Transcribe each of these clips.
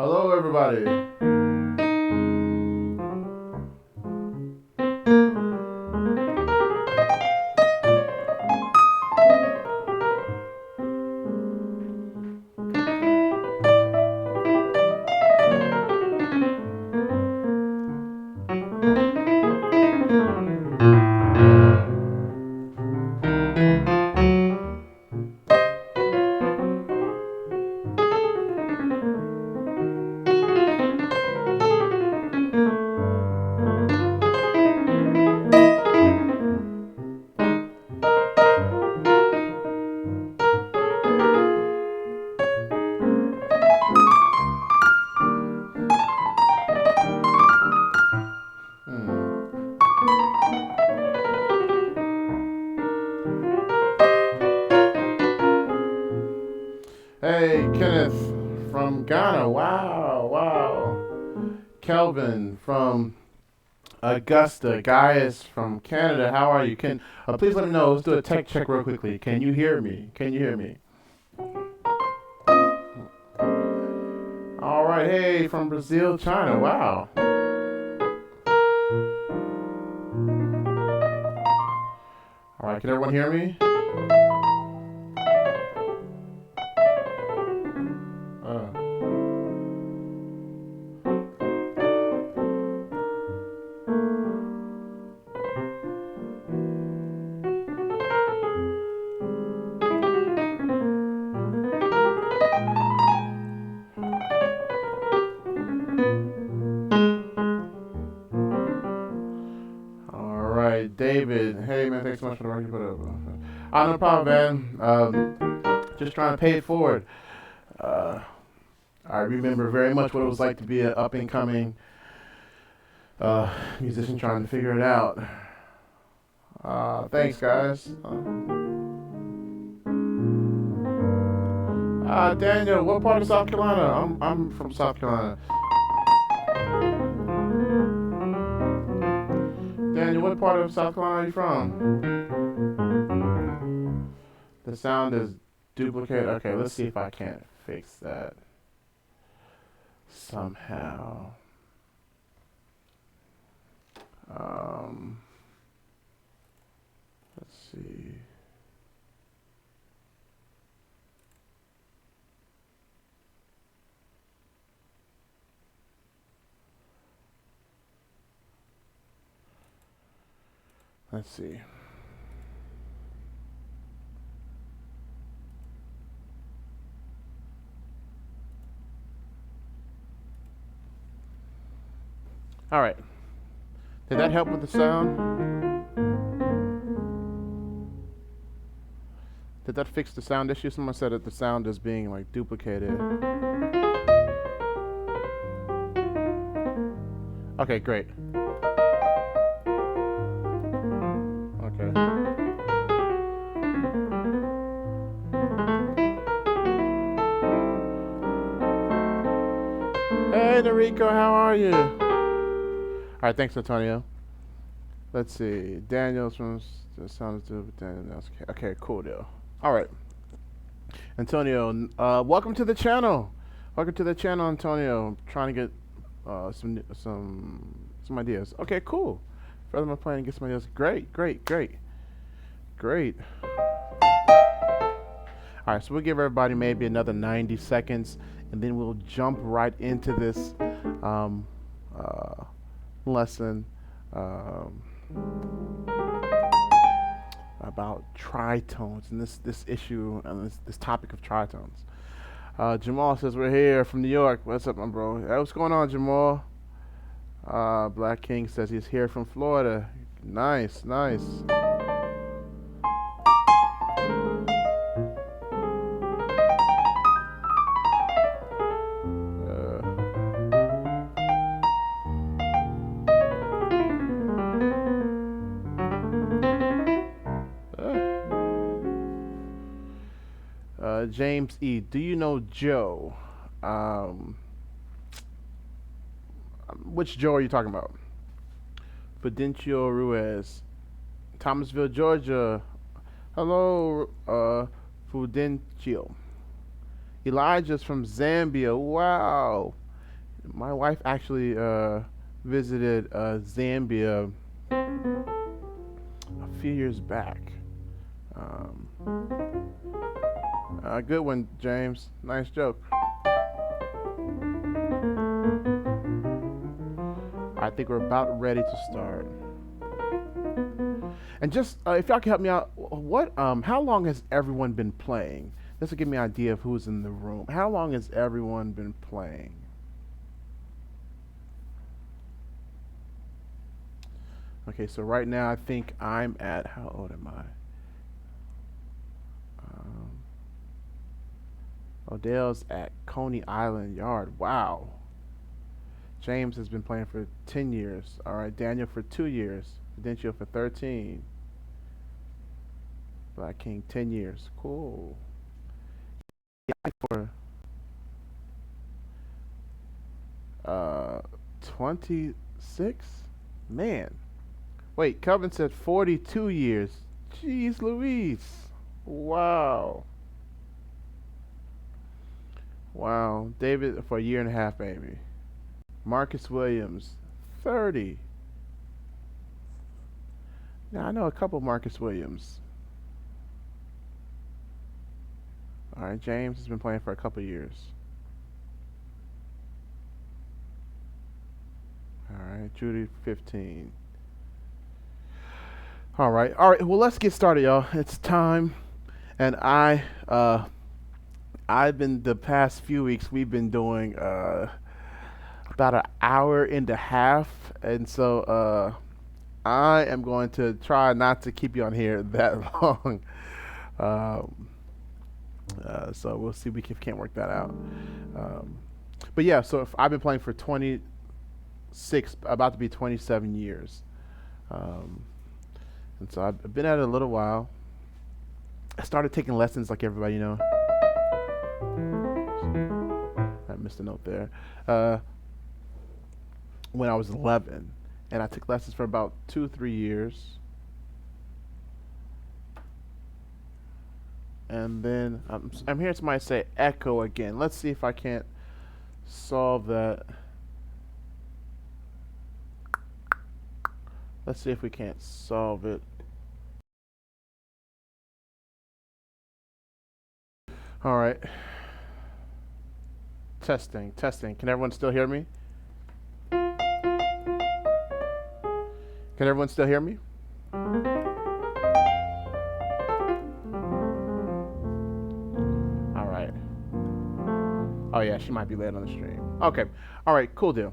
Hello, everybody. Hey, Kenneth from Ghana. Wow, wow. Kelvin from Augusta. Gaius from Canada. How are you? Please let me know. Let's do a tech check real quickly. Can you hear me? Can you hear me? All right. Hey, from Brazil, China. Wow. All right. Can everyone hear me? David, hey man, thanks so much for the work you put up. No problem, man. Just trying to pay it forward. I remember very much what it was like to be an up and coming musician trying to figure it out. Thanks, guys. Daniel, what part of South Carolina? I'm from South Carolina. Daniel, what part of South Carolina are you from? The sound is duplicated. Okay, let's see if I can't fix that somehow. Let's see. Let's see. All right. Did that help with the sound? Did that fix the sound issue? Someone said that the sound is being like duplicated. Okay, great. Okay. Hey, Noriko, how are you? All right, thanks, Antonio. Let's see. Daniel's from the sound of Daniel. Okay, cool deal. All right, Antonio, welcome to the channel. Welcome to the channel, Antonio. I'm trying to get some ideas. Okay, cool. Furthermore, planning to get some ideas. Great. All right, so we'll give everybody maybe another 90 seconds, and then we'll jump right into this lesson about tritones and this issue and this topic of tritones. Jamal says we're here from New York. What's up, my bro? Hey, what's going on, Jamal? Black King says he's here from Florida. Nice. James E. Do you know Joe? Which Joe are you talking about? Fidencio Ruiz. Thomasville, Georgia. Hello, Fidencio. Elijah's from Zambia. Wow. My wife actually visited Zambia a few years back. Um, Good one, James. Nice joke. I think we're about ready to start. And just if y'all can help me out, how long has everyone been playing? This will give me an idea of who's in the room. How long has everyone been playing? Okay, so right now I think I'm at, how old am I? Um, Odell's at Coney Island Yard. Wow. James has been playing for 10 years. All right, Daniel for 2 years. Fidencio for 13. Black King, 10 years. Cool. For 26? Man. Wait, Kelvin said 42 years. Jeez Louise. Wow. Wow. David for a year and a half, maybe. Marcus Williams, 30. Now, I know a couple Marcus Williams. All right, James has been playing for a couple years. All right, Judy, 15. All right. Well, let's get started, y'all. It's time, and I've been the past few weeks. We've been doing about an hour and a half, and so I am going to try not to keep you on here that long. Um, so we'll see if we can't work that out. But yeah, so if I've been playing for 26, about to be 27 years. And so I've been at it a little while. I started taking lessons like everybody, you know. I missed a note there. When I was 11. And I took lessons for about 2-3 years. And then I'm hearing somebody say echo again. Let's see if I can't solve that. Let's see if we can't solve it. All right. Testing. Can everyone still hear me? Can everyone still hear me? All right. Oh yeah, she might be late on the stream. Okay. All right, cool deal.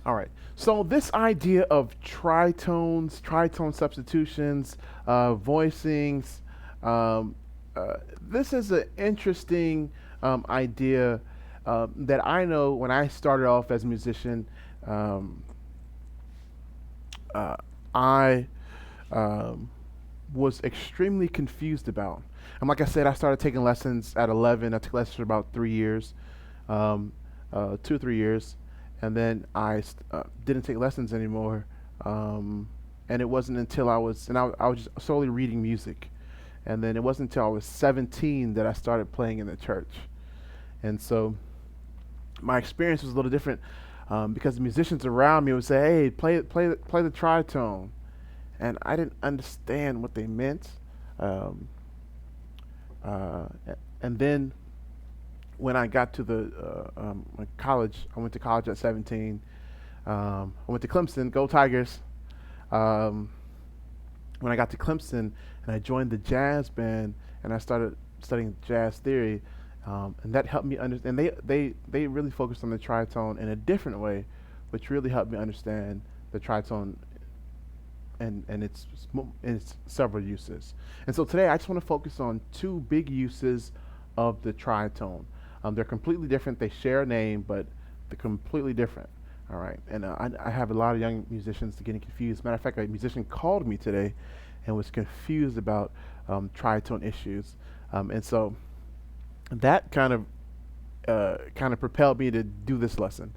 All right. So this idea of tritones, tritone substitutions, voicings, this is an interesting idea that I know when I started off as a musician, I was extremely confused about. And like I said, I started taking lessons at 11. I took lessons for about 3 years, 2-3 years. And then I didn't take lessons anymore. And it wasn't until I was just solely reading music. And then it wasn't until I was 17 that I started playing in the church. And so my experience was a little different because the musicians around me would say, "Hey, play the tritone," and I didn't understand what they meant. Um, and then when I got to college, I went to college at 17. I went to Clemson, go Tigers. When I got to Clemson and I joined the jazz band and I started studying jazz theory, and that helped me understand. They really focused on the tritone in a different way, which really helped me understand the tritone and its several uses. And so today I just want to focus on two big uses of the tritone. They're completely different. They share a name, but they're completely different. All right. And I have a lot of young musicians getting confused. Matter of fact, a musician called me today and was confused about tritone issues. And so that kind of propelled me to do this lesson.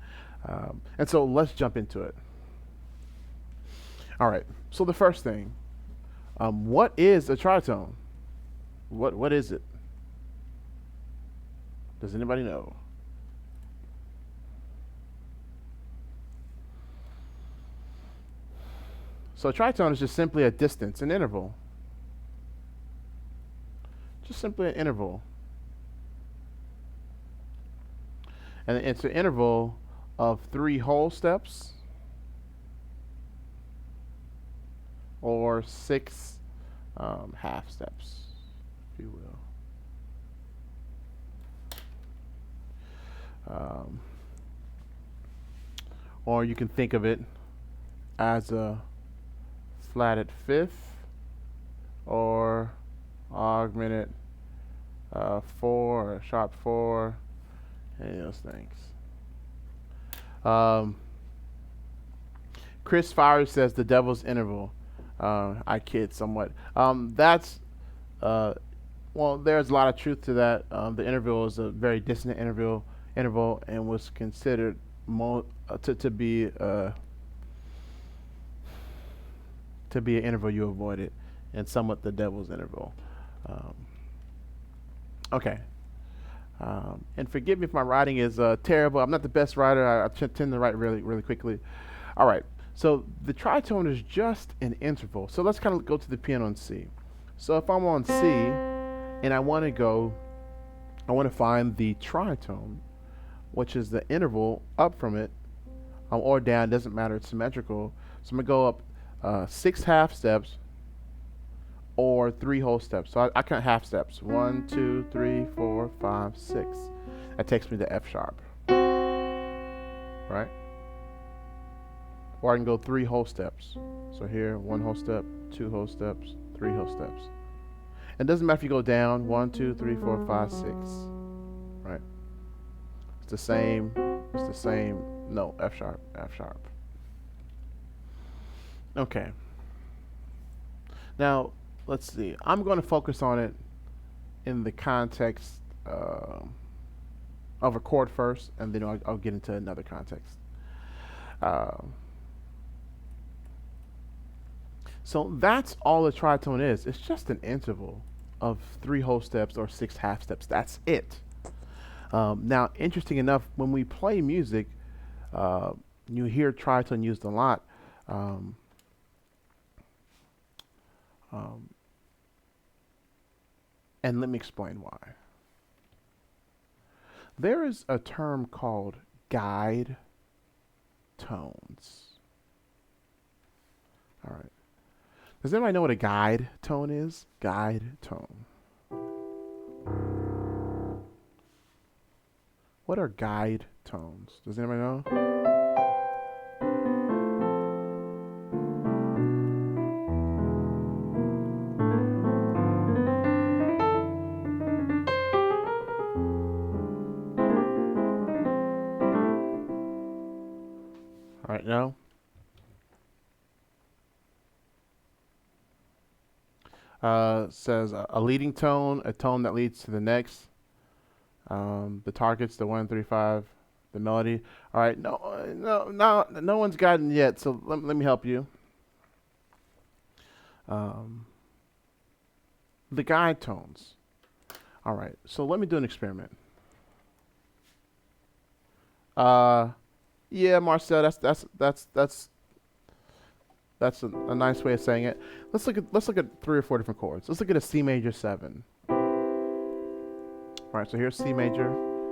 And so let's jump into it. All right. So the first thing, what is a tritone? What is it? Does anybody know? So a tritone is just simply a distance, an interval. Just simply an interval. And it's an interval of 3 whole steps or 6 half steps, if you will. Or you can think of it as a flatted fifth or augmented 4 or sharp 4, any of those things. Chris Fire says the devil's interval. I kid somewhat. That's well, there's a lot of truth to that. The interval is a very distant interval, and was considered to be an interval you avoided, and somewhat the devil's interval. Okay. And forgive me if my writing is terrible. I'm not the best writer. I tend to write really, really quickly. All right. So the tritone is just an interval. So let's kind of go to the piano and C. So if I'm on C and I want to find the tritone, which is the interval up from it, or down, doesn't matter, it's symmetrical. So I'm going to go up 6 half steps or 3 whole steps. So I count half steps. 1, 2, 3, 4, 5, 6. That takes me to F sharp. Right? Or I can go 3 whole steps. So here, 1 whole step, 2 whole steps, 3 whole steps. It doesn't matter if you go down 1, 2, 3, 4, 5, 6. Right? It's the same. No, F sharp, F sharp. Okay. Now, let's see. I'm going to focus on it in the context of a chord first, and then I'll get into another context. So that's all a tritone is. It's just an interval of 3 whole steps or 6 half steps. That's it. Now, interesting enough, when we play music, you hear tritone used a lot. And let me explain why. There is a term called guide tones. All right. Does anybody know what a guide tone is? Guide tone. What are guide tones? Does anybody know? All right, no? Says a leading tone, a tone that leads to the next. The targets, the 1, 3, 5, the melody. All right, no one's gotten yet, so let me help you. The guide tones. All right, so let me do an experiment. Yeah, Marcel, that's a nice way of saying it. Let's look at 3 or 4 different chords. Let's look at a C major 7. All right, so here's C major,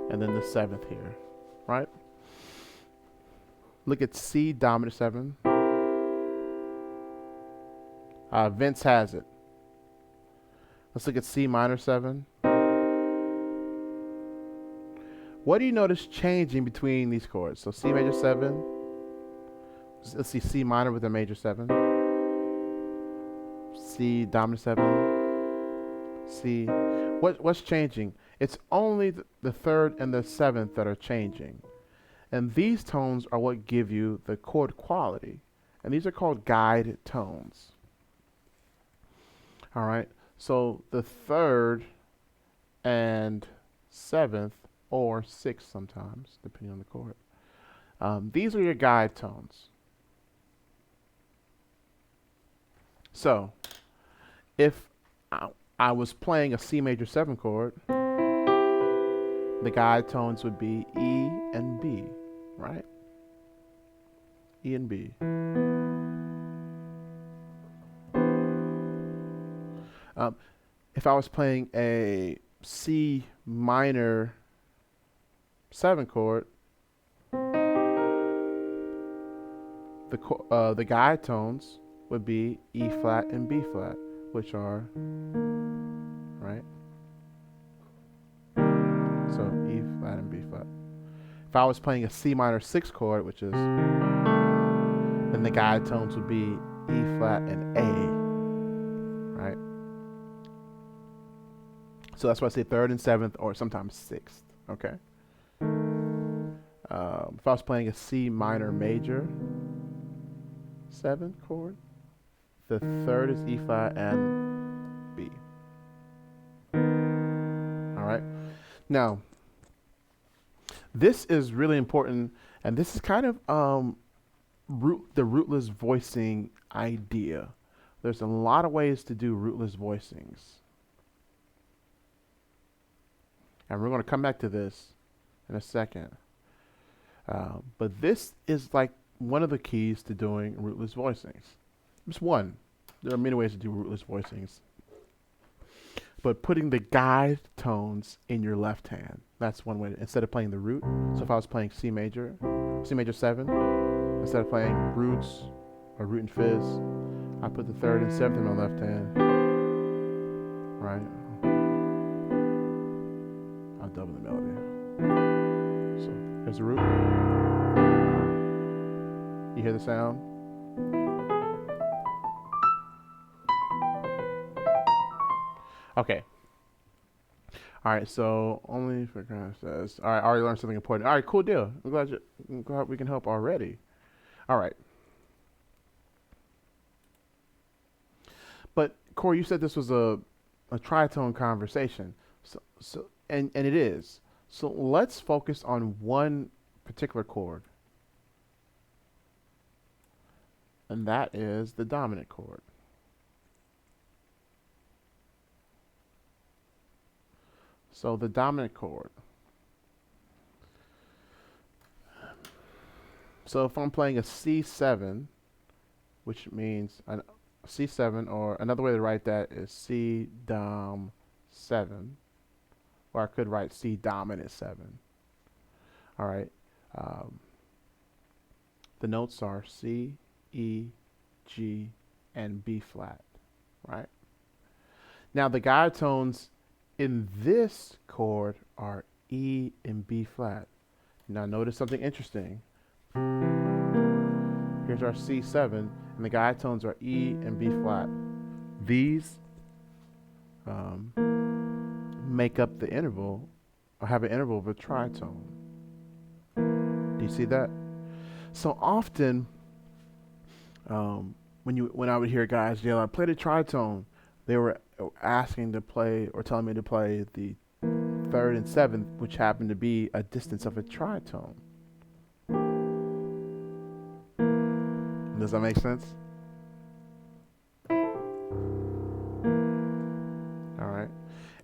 and then the 7th here, right? Look at C dominant 7. Vince has it. Let's look at C minor 7. What do you notice changing between these chords? So C major 7. Let's see C minor with a major 7. C dominant 7. C. What's changing? It's only the 3rd and the 7th that are changing. And these tones are what give you the chord quality. And these are called guide tones. All right. So the 3rd and 7th, or 6th sometimes, depending on the chord. These are your guide tones. So if I was playing a C major 7 chord, the guide tones would be E and B, right? E and B. Um, if I was playing a C minor 7 chord, the guide tones would be E flat and B flat, which are right. So E flat and B flat. If I was playing a C minor 6 chord, which is, then the guide tones would be E flat and A, right? So that's why I say 3rd and 7th, or sometimes 6th. Okay. If I was playing a C minor major 7 chord, the 3rd is E flat and B. All right. Now, this is really important, and this is kind of the rootless voicing idea. There's a lot of ways to do rootless voicings, and we're going to come back to this in a second. But this is like one of the keys to doing rootless voicings. It's one. There are many ways to do rootless voicings. But putting the guide tones in your left hand, that's one way. Instead of playing the root, so if I was playing C major 7, instead of playing roots or root and fizz, I put the 3rd and 7th in my left hand. Right? I'll double the melody. So here's the root. You hear the sound? Okay. All right, so only for says. All right, I already learned something important. All right, cool deal. I'm glad we can help already. All right. But Corey, you said this was a tritone conversation. So and it is. So let's focus on one particular chord. And that is the dominant chord. So the dominant chord. So if I'm playing a C7, which means a C7, or another way to write that is C dom 7, or I could write C dominant 7. All right. The notes are C, E, G, and B flat, right? Now the guide tones in this chord are E and B flat. Now notice something interesting. Here's our C7, and the guide tones are E and B flat. These make up the interval, or have an interval of a tritone. Do you see that? So often, when I would hear guys yell, "I played a tritone," they were asking to play or telling me to play the 3rd and 7th, which happened to be a distance of a tritone. Does that make sense? All right.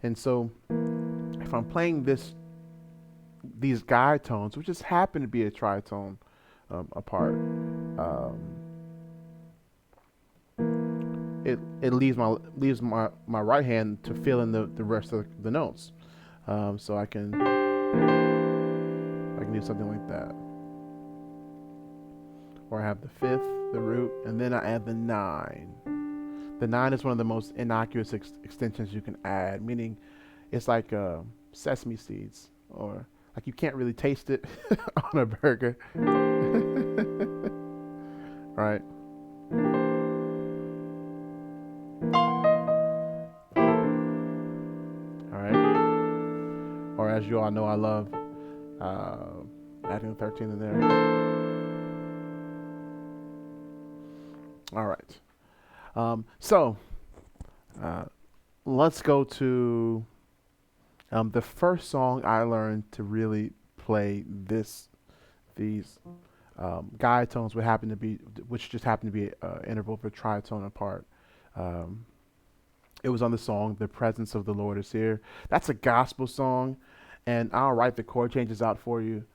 And so if I'm playing these guide tones, which just happen to be a tritone apart, it leaves my right hand to fill in the rest of the notes. So I can do something like that. Or I have the 5th, the root, and then I add the 9. The 9 is one of the most innocuous extensions you can add, meaning it's like sesame seeds, or like you can't really taste it on a burger. Right? All right. Or as you all know, I love adding the 13 in there. All right. So let's go to the first song I learned to really play these guide tones, which just happened to be interval for tritone apart. It was on the song "The Presence of the Lord Is Here." That's a gospel song, and I'll write the chord changes out for you.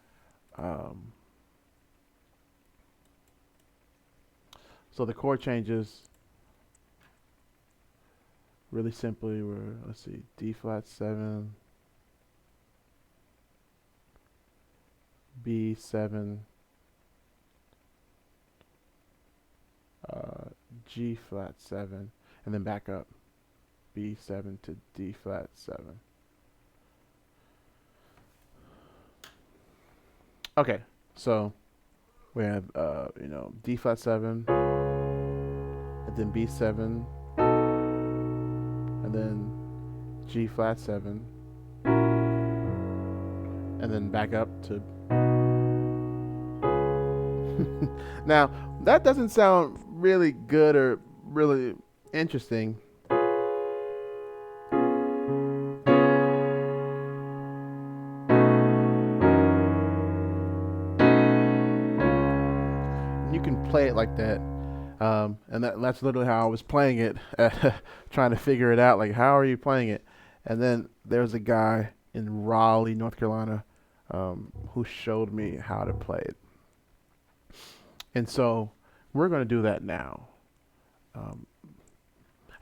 So the chord changes really simply, let's see, D flat 7, B 7, G flat 7, and then back up, B 7 to D flat 7. Okay, so we have D flat 7, and then B 7, and then G flat 7, and then back up to. Now, that doesn't sound really good or really interesting. You can play it like that. And that's literally how I was playing it, trying to figure it out. Like, how are you playing it? And then there's a guy in Raleigh, North Carolina, who showed me how to play it. And so we're going to do that now.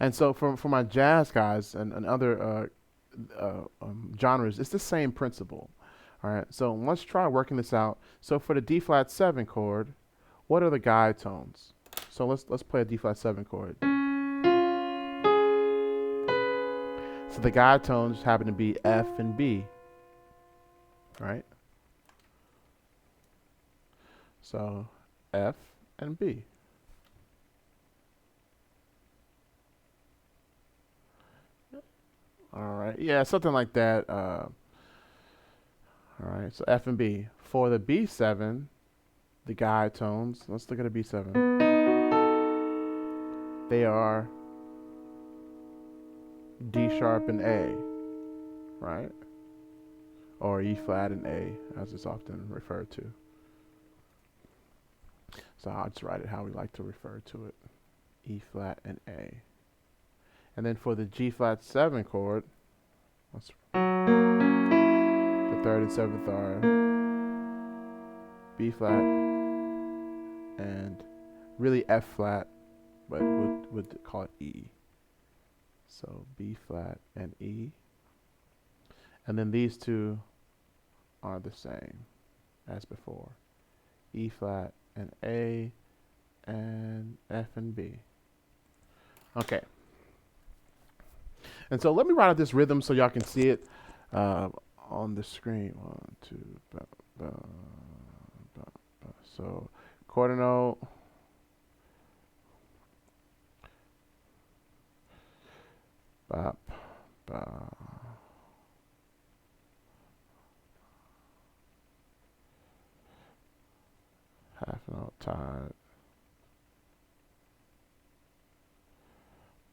And so for my jazz guys and other genres, it's the same principle. All right, so let's try working this out. So for the D flat 7 chord, what are the guide tones? So let's play a D flat 7 chord. So the guide tones happen to be F and B. Right? So F and B. All right. Yeah, something like that. All right. So F and B. For the B7, the guide tones, let's look at a B7. They are D sharp and A, right? Or E flat and A, as it's often referred to. So I'll just write it how we like to refer to it. E flat and A. And then for the G flat 7 chord, the 3rd and 7th are B flat and really F flat, but would call it E. So B flat and E. And then these two are the same as before. E flat and A and F and B. Okay. And so let me write out this rhythm so y'all can see it on the screen. 1, 2, ba, ba, ba, ba. So quarter note. Bop, ba. Half note tied.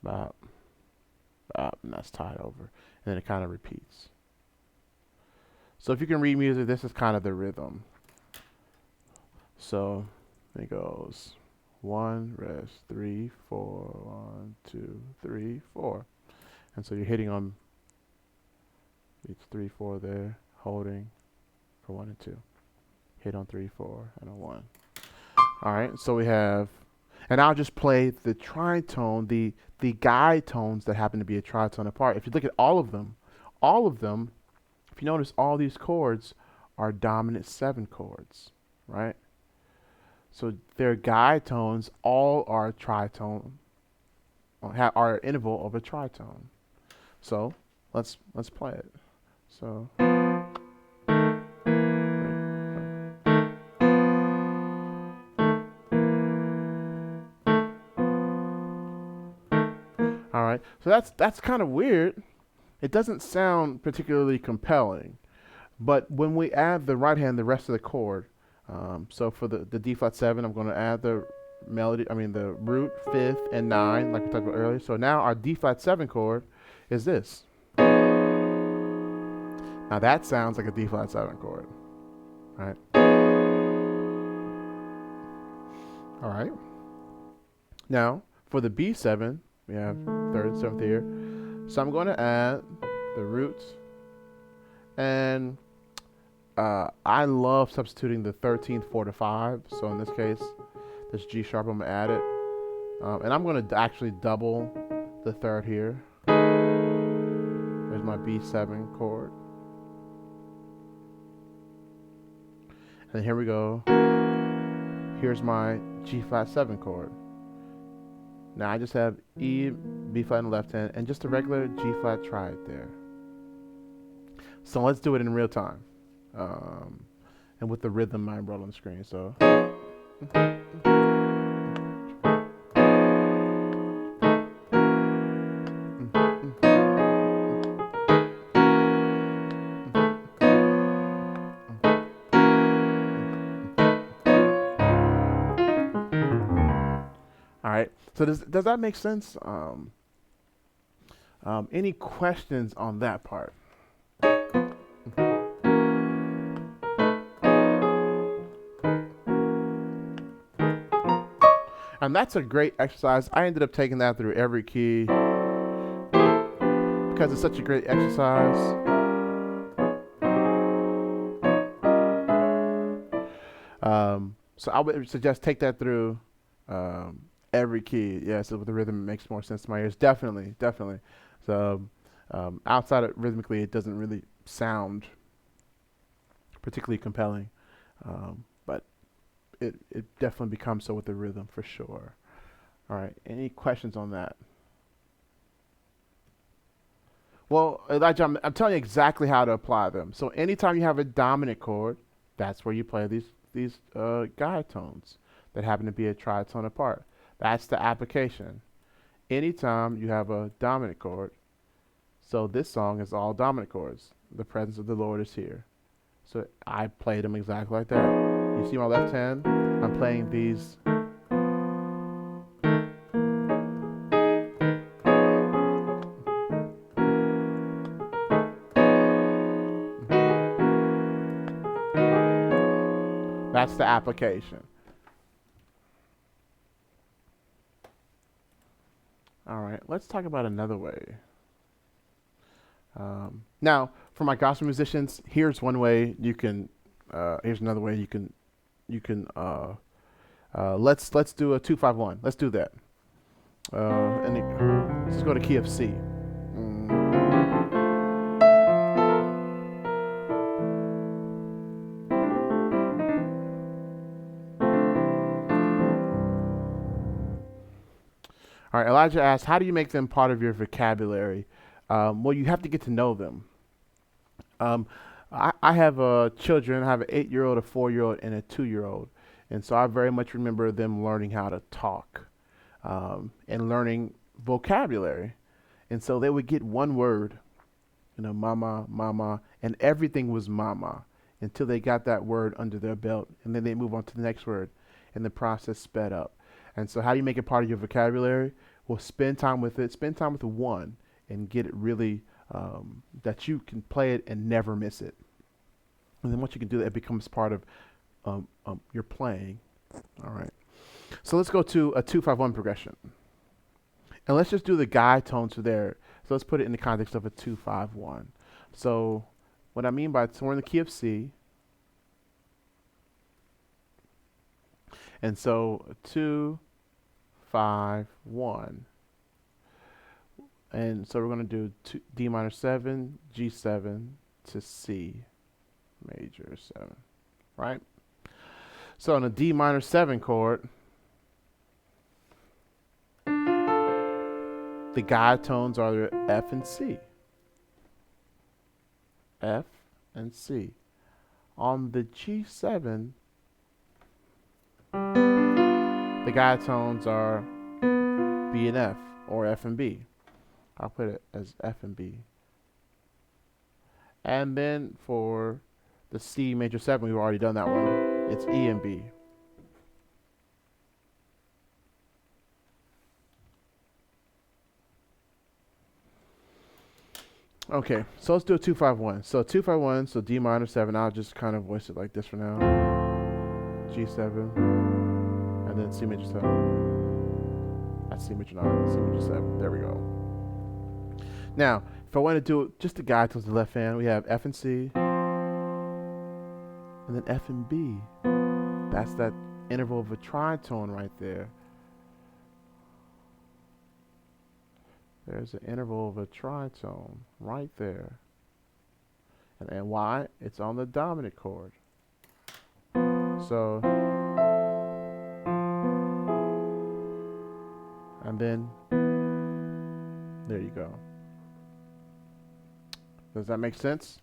Bop. Bop, and that's tied over. And then it kind of repeats. So if you can read music, this is kind of the rhythm. So it goes 1, rest, 3, 4, 1, 2, 3, 4. And so you're hitting on beats 3, 4 there, holding for 1 and 2. Hit on 3, 4, and a 1. All right, so we have, and I'll just play the tritone, the guide tones that happen to be a tritone apart. If you look at all of them, if you notice, all these chords are dominant 7 chords, right? So their guide tones all are tritone, are an interval of a tritone. So let's play it. So. All right, so that's kind of weird. It doesn't sound particularly compelling, but when we add the right hand, the rest of the chord. So for the D flat 7, I'm going to add the melody. The root, 5th, and 9, like we talked about earlier. So now our D flat 7 chord is this. Now that sounds like a D flat 7 chord, right? All right. Now for the B7. We have 3rd, 7th here. So I'm going to add the roots. And I love substituting the 13th 4 to 5. So in this case, this G sharp, I'm going to add it. And I'm going to actually double the 3rd here. There's my B7 chord. And here we go. Here's my G flat 7 chord. Now I just have E, B flat in the left hand, and just a regular G flat triad there. So let's do it in real time. And with the rhythm I brought on the screen. So. All right. So does that make sense? Any questions on that part? And that's a great exercise. I ended up taking that through every key because it's such a great exercise. So I would suggest take that through every key. Yeah, so with the rhythm, it makes more sense to my ears. Definitely. So outside of rhythmically, it doesn't really sound particularly compelling, but it definitely becomes so with the rhythm for sure. All right, any questions on that? Well, Elijah, I'm telling you exactly how to apply them. So anytime you have a dominant chord, that's where you play these guide tones that happen to be a tritone apart. That's the application. Anytime you have a dominant chord, so this song is all dominant chords. The presence of the Lord is here. So I played them exactly like that. You see my left hand? I'm playing these. That's the application. All right, let's talk about another way. Now, for my gospel musicians, here's one way you can. Here's another way you can. Let's do a 2-5-1. Let's do that. Let's just go to key of C. All right, Elijah asked, how do you make them part of your vocabulary? Well, you have to get to know them. I have children. I have an 8-year-old, a 4-year-old, and a 2-year-old. And so I very much remember them learning how to talk and learning vocabulary. And so they would get one word, mama, mama, and everything was mama until they got that word under their belt. And then they move on to the next word, and the process sped up. And so how do you make it part of your vocabulary? Well, spend time with it. Spend time with the one and get it really that you can play it and never miss it. And then once you can do that, it becomes part of your playing. All right. So let's go to a 2-5-1 progression. And let's just do the guide tones for there. So let's put it in the context of a 2-5-1. So what I mean by so we're in the key of C. And so 2, 5, 1. And so we're going to do D minor 7, G7 to C major 7, right? So on a D minor 7 chord, the guide tones are F and C. F and C. On the G7, the guide tones are B and F, or F and B. I'll put it as F and B. And then for the C major 7, we've already done that one. It's E and B. Okay, so let's do a 2-5-1. So 2-5-1, so D minor 7. I'll just kind of voice it like this for now. G7, and then C major 7. That's C major 9, C major 7. There we go. Now, if I want to do just the guide towards the left hand, we have F and C, and then F and B. That's that interval of a tritone right there. There's an interval of a tritone right there. And why? It's on the dominant chord. So, and then there you go. Does that make sense?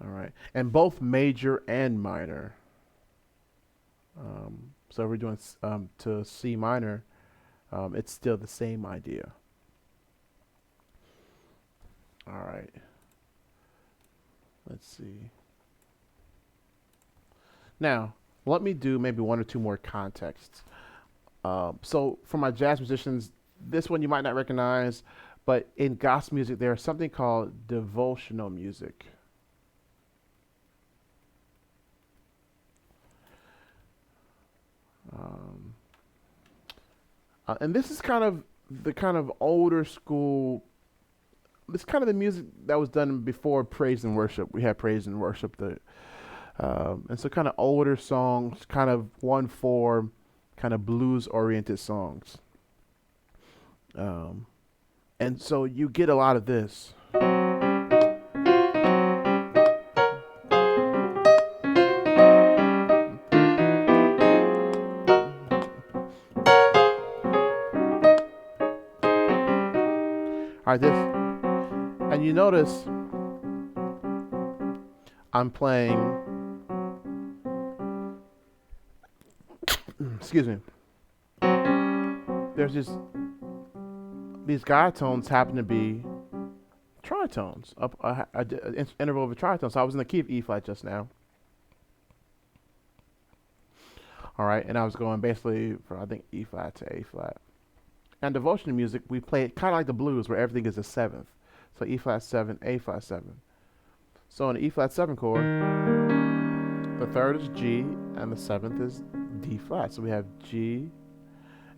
All right. And both major and minor. So if we're doing to C minor, it's still the same idea. All right. Let's see. Now, let me do maybe one or two more contexts. So for my jazz musicians, this one you might not recognize, but in gospel music, there's something called devotional music. And this is kind of the older school. This is kind of the music that was done before praise and worship. We had praise and worship, and so kind of older songs, kind of 1/4, kind of blues-oriented songs. And so you get a lot of this. All right, this, and you notice I'm playing, excuse me, there's these guide tones happen to be tritones, an interval of a tritone. So I was in the key of E flat just now. All right, and I was going basically from, I think, E flat to A flat. And devotional music, we play it kind of like the blues, where everything is a seventh. So E flat 7, A flat 7. So on the E flat 7 chord, the third is G, and the seventh is D flat. So we have G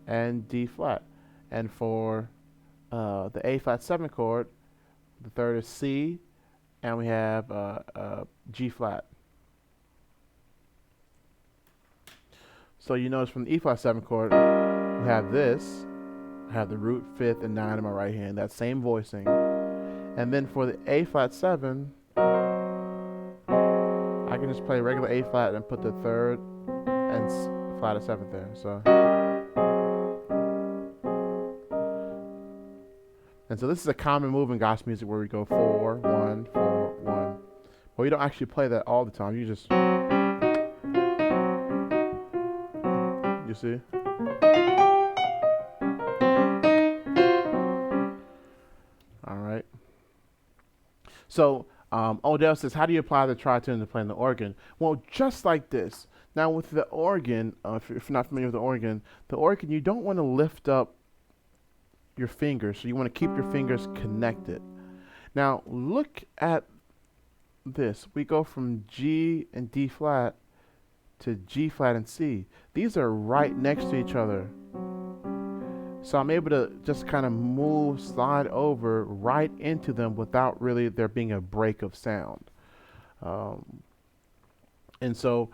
and D flat. And for the A flat 7 chord, the third is C, and we have G flat. So you notice from the E flat 7 chord, we have this. I have the root, fifth, and 9 in my right hand. That same voicing. And then for the A flat 7, I can just play regular A flat and put the third and flat of 7th there. So, and so this is a common move in gospel music where we go 4, 1, 4, 1. Well, you don't actually play that all the time. You just, you see? All right. So Odell says, how do you apply the tritone to playing the organ? Well, just like this. Now with the organ, if you're not familiar with the organ, you don't want to lift up your fingers. So you want to keep your fingers connected. Now look at this. We go from G and D flat to G flat and C. These are right next to each other. So I'm able to just kind of slide over right into them without really there being a break of sound. And so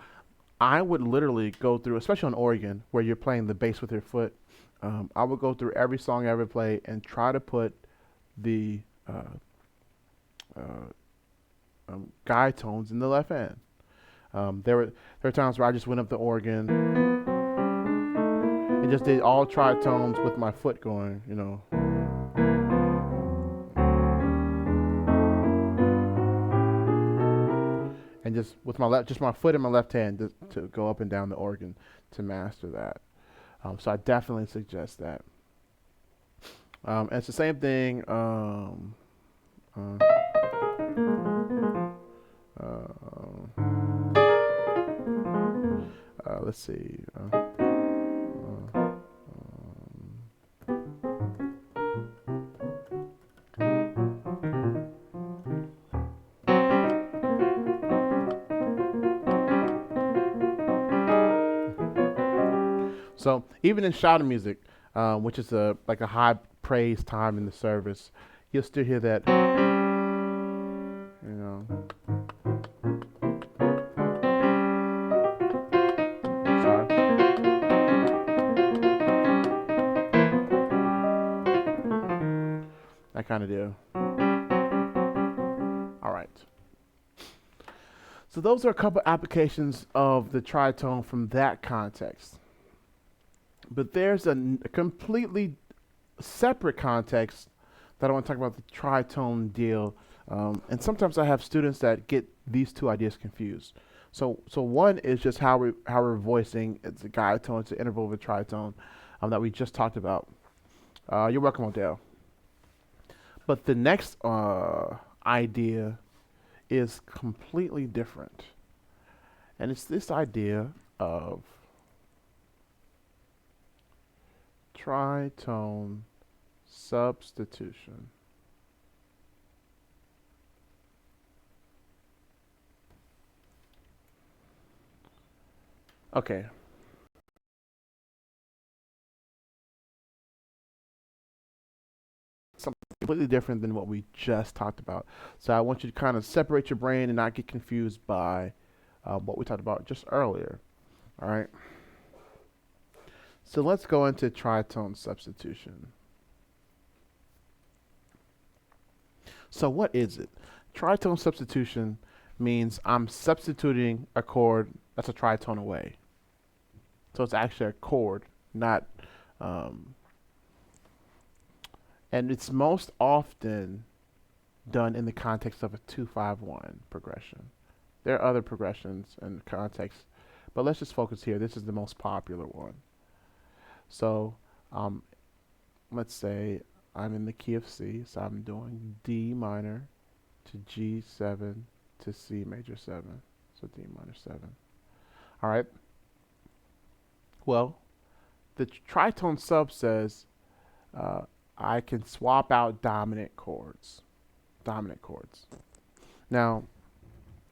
I would literally go through, especially on organ, where you're playing the bass with your foot, I would go through every song I ever play and try to put the guide tones in the left hand. There were times where I just went up the organ and just did all tritones with my foot going, you know. And just with my foot in my left hand to go up and down the organ to master that. So I definitely suggest that. And it's the same thing. Let's see. So even in shouting music, which is like a high praise time in the service, you'll still hear that, you know. Sorry. that kind of deal. All right. So those are a couple applications of the tritone from that context. But there's a completely separate context that I want to talk about, the tritone deal. And sometimes I have students that get these two ideas confused. So one is just how we're voicing. It's a guide tone, it's an interval of a tritone that we just talked about. You're welcome, Odell. But the next idea is completely different. And it's this idea of tritone substitution. Okay. Something completely different than what we just talked about. So I want you to kind of separate your brain and not get confused by what we talked about just earlier. All right. So let's go into tritone substitution. So what is it? Tritone substitution means I'm substituting a chord that's a tritone away. So it's actually a chord, not, and it's most often done in the context of a 2-5-1 progression. There are other progressions in context, but let's just focus here. This is the most popular one. So let's say I'm in the key of C, so I'm doing D minor to G7 to C major 7, so D minor 7. All right. Well, the tritone sub says I can swap out dominant chords. Now,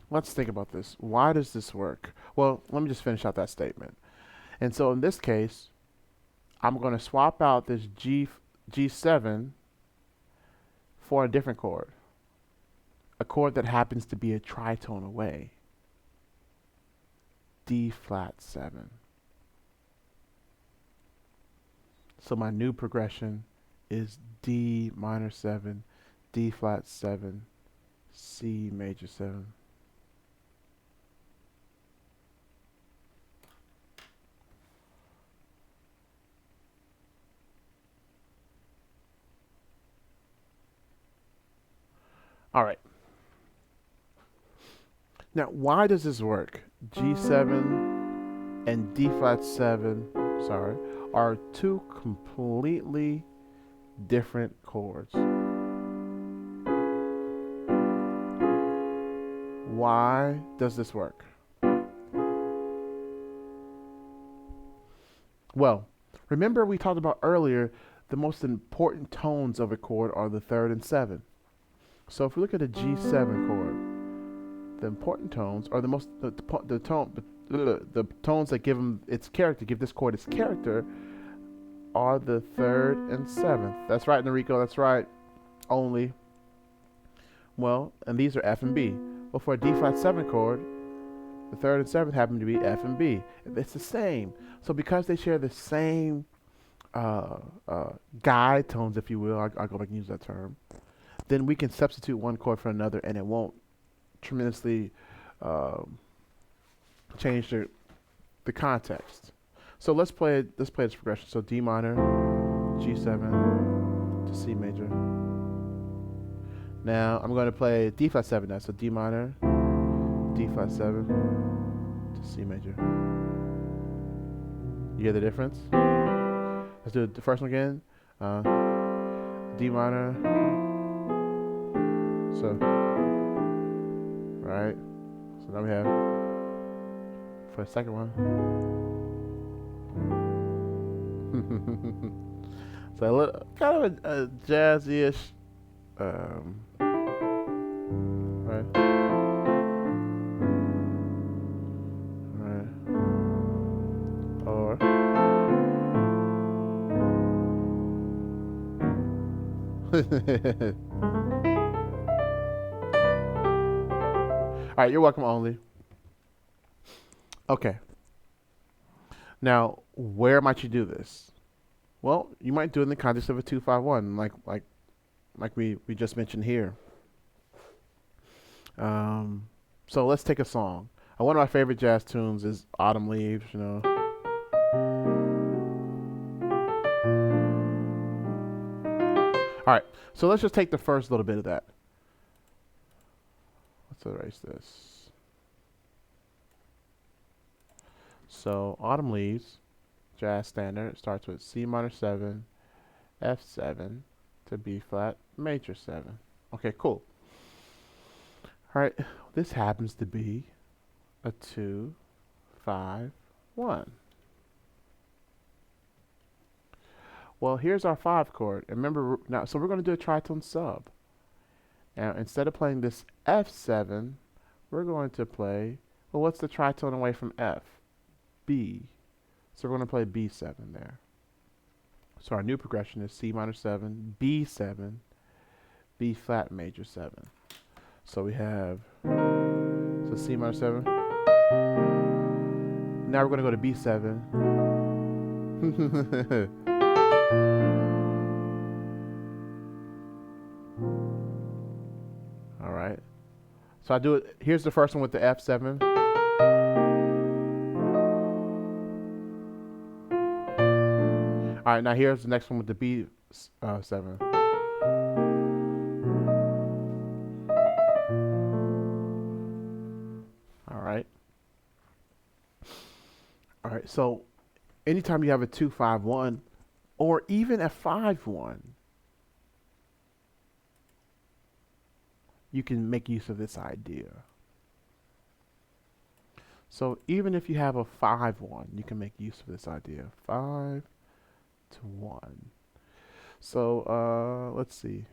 let's think about this. Why does this work? Well, let me just finish out that statement. And so in this case, I'm going to swap out this G7 for a different chord. A chord that happens to be a tritone away. D flat 7. So my new progression is D minor 7, D flat 7, C major 7. All right. Now, why does this work? G7 and D flat 7, are two completely different chords. Why does this work? Well, remember we talked about earlier the most important tones of a chord are the third and seventh. So if we look at a G7 chord, the important tones are the tones that give them its character, give this chord its character, are the third and seventh. That's right, Noriko, that's right. Only. Well, and these are F and B. Well, for a D flat 7 chord, the third and seventh happen to be F and B. It's the same. So because they share the same guide tones, if you will, I'll go back and use that term, then we can substitute one chord for another and it won't tremendously change the context. So let's play this progression. So D minor, G7 to C major. Now I'm going to play D flat 7 now. So D minor, D flat 7 to C major. You hear the difference? Let's do the first one again. D minor. So, right. So now we have for the second one. So a little, kind of a jazzy-ish, right? Right. Or all right, you're welcome, Only. Okay. Now, where might you do this? Well, you might do it in the context of a 2-5-1, like like we just mentioned here. So let's take a song. One of my favorite jazz tunes is Autumn Leaves, you know. All right, so let's just take the first little bit of that. Let's erase this. So Autumn Leaves, jazz standard, starts with C minor 7, F7 to B flat major 7. Okay, cool. All right, this happens to be a 2, 5, 1. Well, here's our 5 chord. And remember now, so we're going to do a tritone sub. Now, instead of playing this F7, we're going to play, well, what's the tritone away from F? B. So we're going to play B7 there. So our new progression is C minor 7, B7, B flat major 7. So we have, so C minor 7. Now we're going to go to B7. All right. So I do it, here's the first one with the F7. All right, now here's the next one with the B7. All right, so anytime you have a 2-5-1 or even a 5-1, you can make use of this idea. So even if you have a 5-1, you can make use of this idea. 5 to 1. So let's see.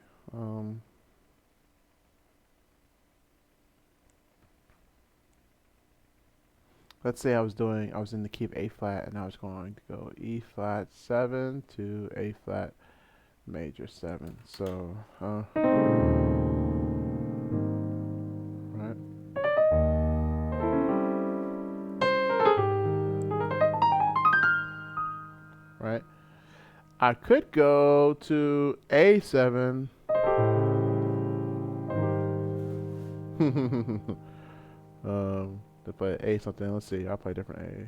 Let's say I was in the key of A flat and I was going to go E flat 7 to A flat major 7. So, right. Right. I could go to A7. To play A something. Let's see. I'll play different A.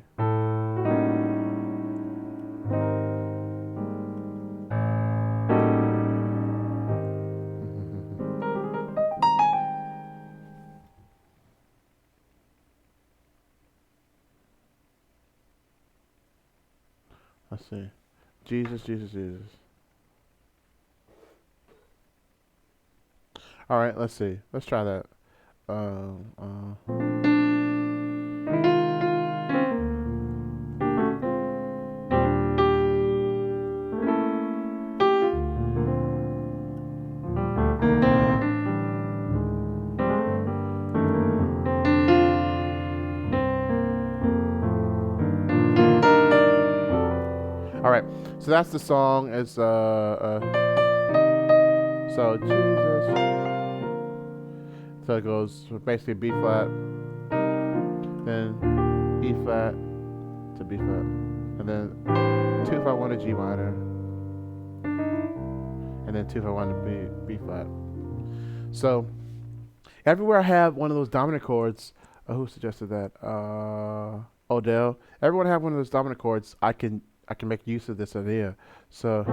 Let's see. Jesus, Jesus, Jesus. All right. Let's see. Let's try that. All right, so that's the song. It's so Jesus. So it goes basically B flat, then E flat to B flat, and then 2-5-1 to G minor, and then 2-5-1 to B flat. So everywhere I have one of those dominant chords, who suggested that? Odell. Everyone have one of those dominant chords. I can make use of this idea. So,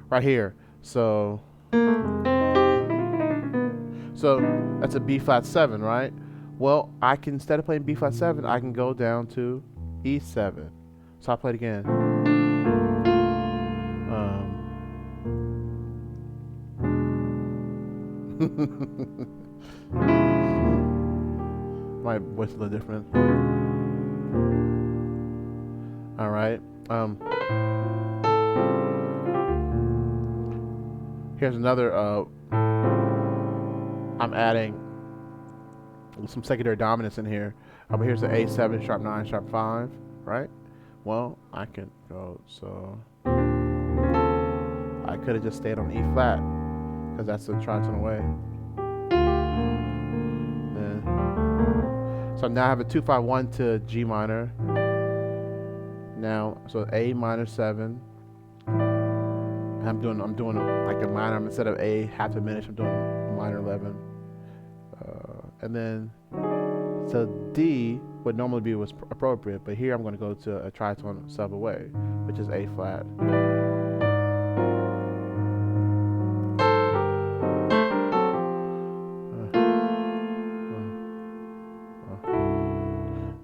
right here. So that's a B flat 7, right? Well, I can, instead of playing B flat 7, I can go down to E7. So I'll play it again. My voice is a little different. All right. Here's another. I'm adding some secondary dominance in here. Here's the A7, sharp 9, sharp 5, right? Well, I can go, so I could have just stayed on E flat because that's the tritone away. Then, so now I have a 2-5-1 to G minor, Now, so A minor 7. I'm doing like a minor. Instead of A half diminished, I'm doing minor 11. And then, so D would normally be what's appropriate, but here I'm going to go to a tritone sub away, which is A flat.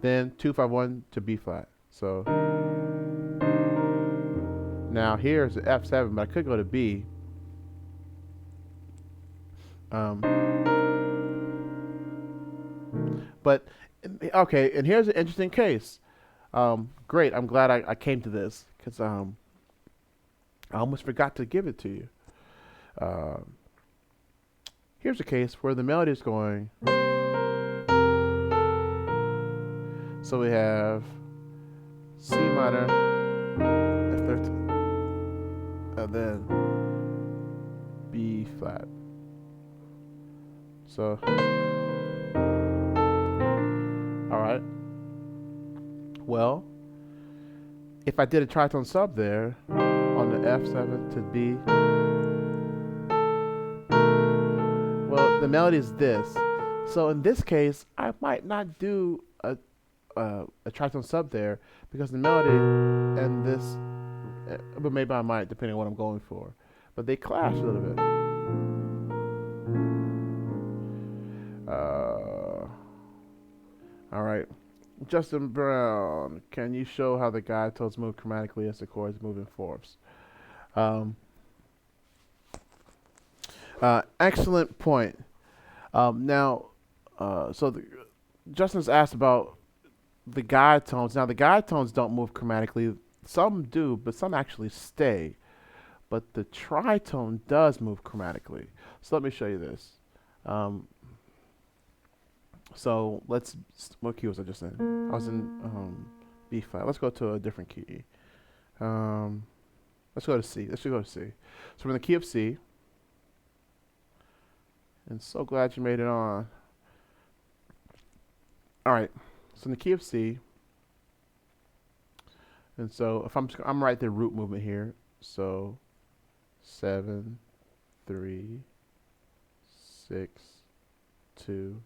Then 2-5-1 to B flat. So now here's the F7, but I could go to B. But okay, and here's an interesting case. Great, I'm glad I came to this because I almost forgot to give it to you. Here's a case where the melody is going. So we have C minor, F13, and then B flat. So, all right. Well, if I did a tritone sub there on the F7 to B, well, the melody is this. So in this case, I might not do a tritone sub there because the melody and this, but maybe I might depending on what I'm going for. But they clash a little bit. All right, Justin Brown, can you show how the guide tones move chromatically as the chords move in fourths? Excellent point. Justin's asked about the guide tones. Now, the guide tones don't move chromatically. Some do, but some actually stay. But the tritone does move chromatically. So let me show you this. So what key was I just in? I was in B flat. Let's go to a different key. Let's go to C. Let's go to C. So we're in the key of C. And so glad you made it on. All right. So in the key of C. And so if I'm right the root movement here. So 7, 3, 6, 2,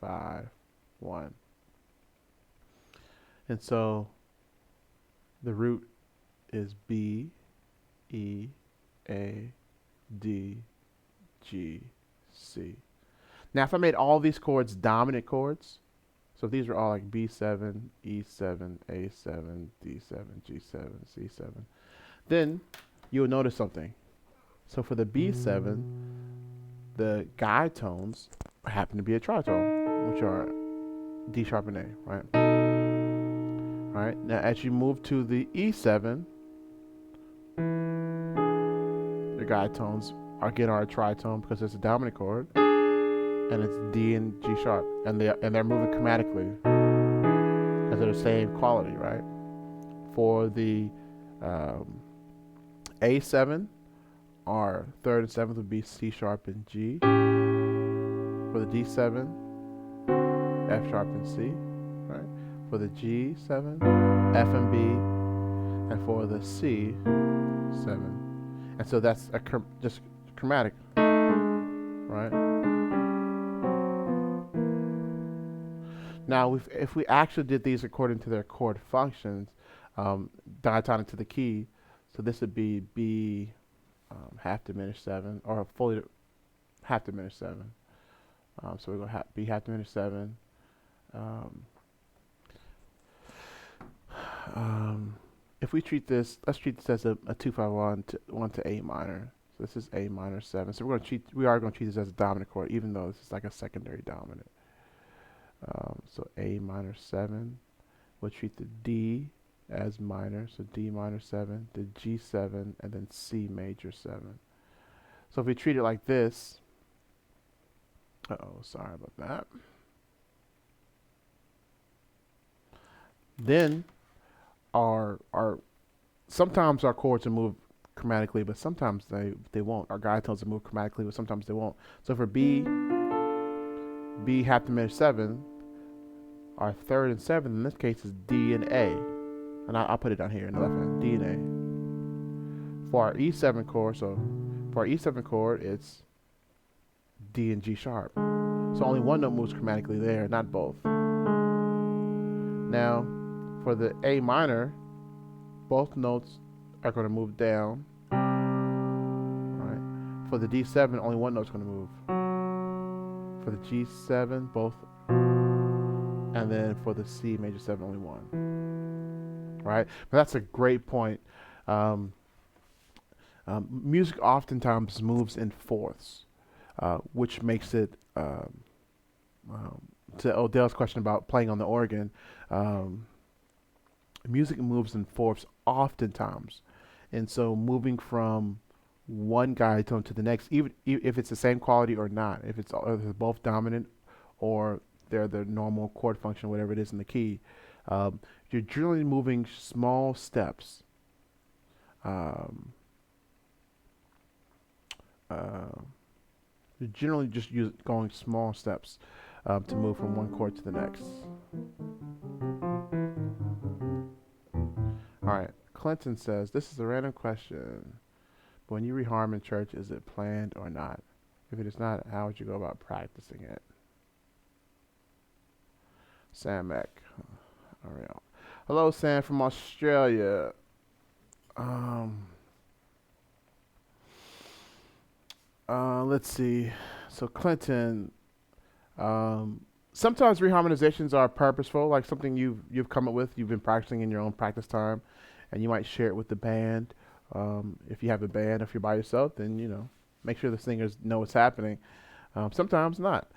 5, 1. And so the root is B, E, A, D, G, C. Now if I made all these chords dominant chords, so if these are all like B7, E7, A7, D7, G7, C7, then you will notice something. So for the B7, the guide tones happen to be a tritone, which are D sharp and A, right? All right. Now as you move to the E7, the guide tones are a tritone because it's a dominant chord, and it's D and G sharp, and they're moving chromatically because they're the same quality, right? For the A7, our third and seventh would be C sharp and G. For the D7, F sharp and C, right? For the G7, F and B, and for the C7, and so that's just chromatic, right? Now, if we actually did these according to their chord functions, diatonic to the key, so this would be B half diminished 7, or fully half diminished 7. So we're going to B half diminished 7. If we treat this, let's treat this as a 2-5-1 to A minor. So this is A minor 7. So we are going to treat this as a dominant chord, even though this is like a secondary dominant. So A minor 7. We'll treat the D as minor, so D minor 7, the G7, and then C major 7. So if we treat it like this, sorry about that. Then sometimes our chords will move chromatically, but sometimes they won't. Our guide tones will move chromatically, but sometimes they won't. So for B half diminished 7, our third and seventh in this case is D and A. and I'll put it down here in the left hand, D and A. For our E7 chord, so for our E7 chord, it's D and G sharp. So only one note moves chromatically there, not both. Now, for the A minor, both notes are going to move down. Right? For the D7, only one note's going to move. For the G7, both. And then for the C major 7, only one. Right? But that's a great point. Music oftentimes moves in fourths, which makes it, to Odell's question about playing on the organ, music moves in fourths oftentimes. And so moving from one guide tone to the next, even if it's the same quality or not, if it's both dominant or they're the normal chord function, whatever it is in the key, you're generally moving small steps. You're generally just going small steps to move from one chord to the next. All right, Clinton says, this is a random question. But when you reharm in church, is it planned or not? If it is not, how would you go about practicing it? Sam Eck. Hello, Sam from Australia. Let's see. So Clinton, sometimes reharmonizations are purposeful, like something you've come up with, you've been practicing in your own practice time, and you might share it with the band. If you have a band, if you're by yourself, then make sure the singers know what's happening. Sometimes not.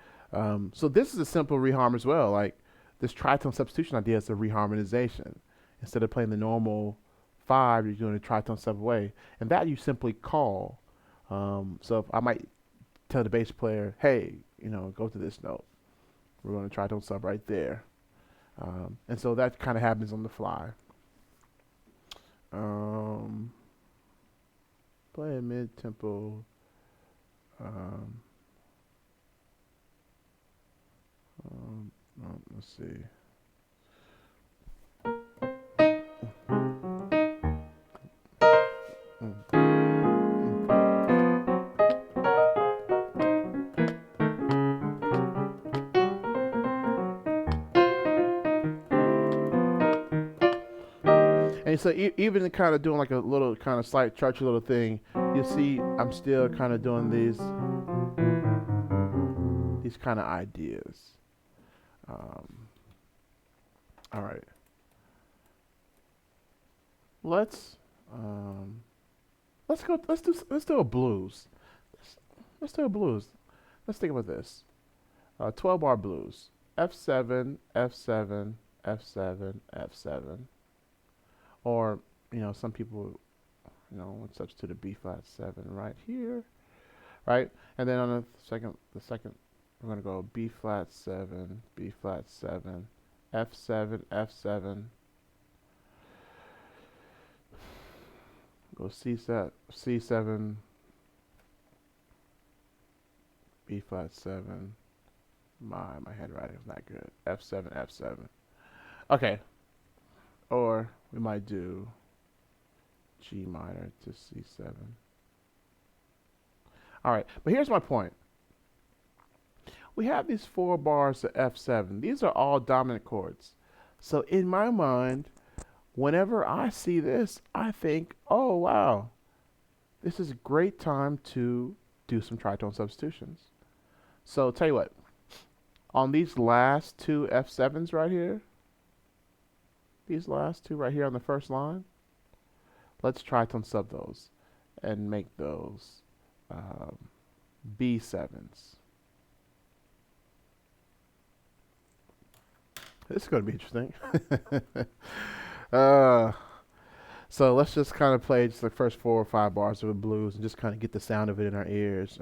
So this is a simple reharm as well. Like this tritone substitution idea is a reharmonization. Instead of playing the normal 5, you're doing a tritone sub away, and that you simply call. So if I might tell the bass player, hey, go to this note. We're going to tritone sub right there. And so that kind of happens on the fly. Play a mid-tempo. Let's see. And so even kind of doing like a little kind of slight churchy little thing, you see I'm still kind of doing these kind of ideas. All right. Let's do a blues. Let's do a blues. Let's think about this. 12-bar blues. F7, F7, F7, F7. Or, some people, would substitute a B flat 7 right here, right? And then on the second, we're going to go B flat 7, B flat 7, F7, F7. Go C7, B flat 7. My handwriting is not good. F7, F7. Okay. Or we might do G minor to C7. All right, but here's my point. We have these 4 bars of F7. These are all dominant chords. So in my mind, whenever I see this, I think, oh, wow, this is a great time to do some tritone substitutions. So tell you what, on these last 2 F7s right here, these last 2 right here on the first line, let's tritone sub those and make those B7s. This is going to be interesting. So let's just kind of play just the first 4 or 5 bars of the blues and just kind of get the sound of it in our ears.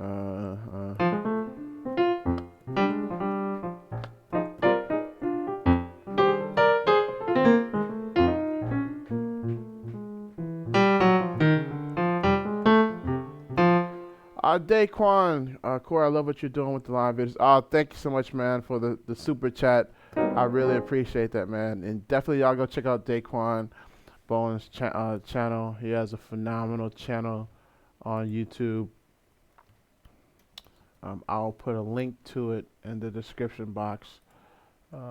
Daquan, Corey, I love what you're doing with the live videos. Thank you so much, man, for the super chat. I really appreciate that, man. And definitely y'all go check out Daquan. Bowen's channel. He has a phenomenal channel on YouTube. I'll put a link to it in the description box.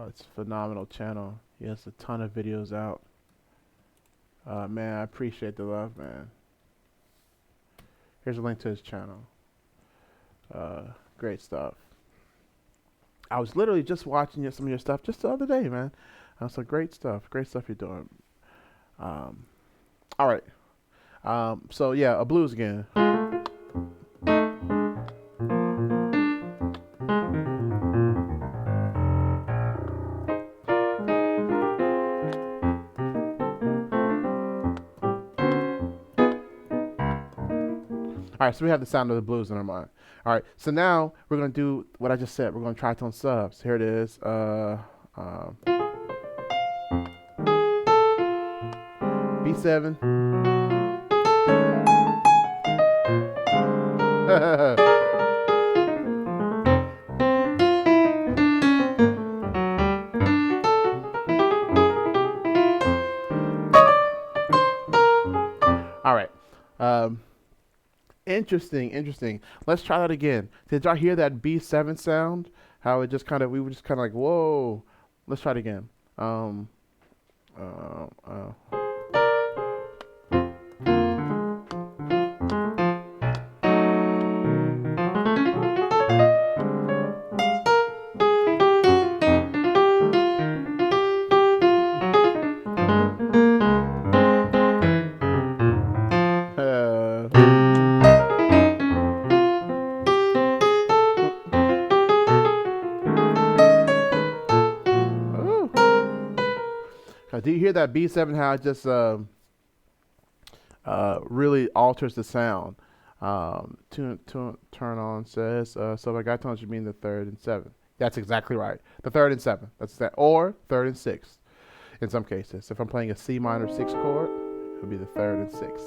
It's a phenomenal channel. He has a ton of videos out. Man, I appreciate the love, man. Here's a link to his channel. Great stuff. I was literally just watching some of your stuff just the other day, man. So great stuff. Great stuff you're doing. All right. So yeah, a blues again. All right, so we have the sound of the blues in our mind. All right, so now we're going to do what I just said. We're going to tritone subs. Here it is. B7. All right. Interesting. Let's try that again. Did y'all hear that B7 sound? How it just we were just kind of like, whoa. Let's try it again. Do you hear that B7? How it just really alters the sound. Turn on says so. By guy tones, you mean the third and seventh. That's exactly right. The third and seventh. That's that, or third and sixth. In some cases, if I'm playing a C minor 6 chord, it would be the third and sixth.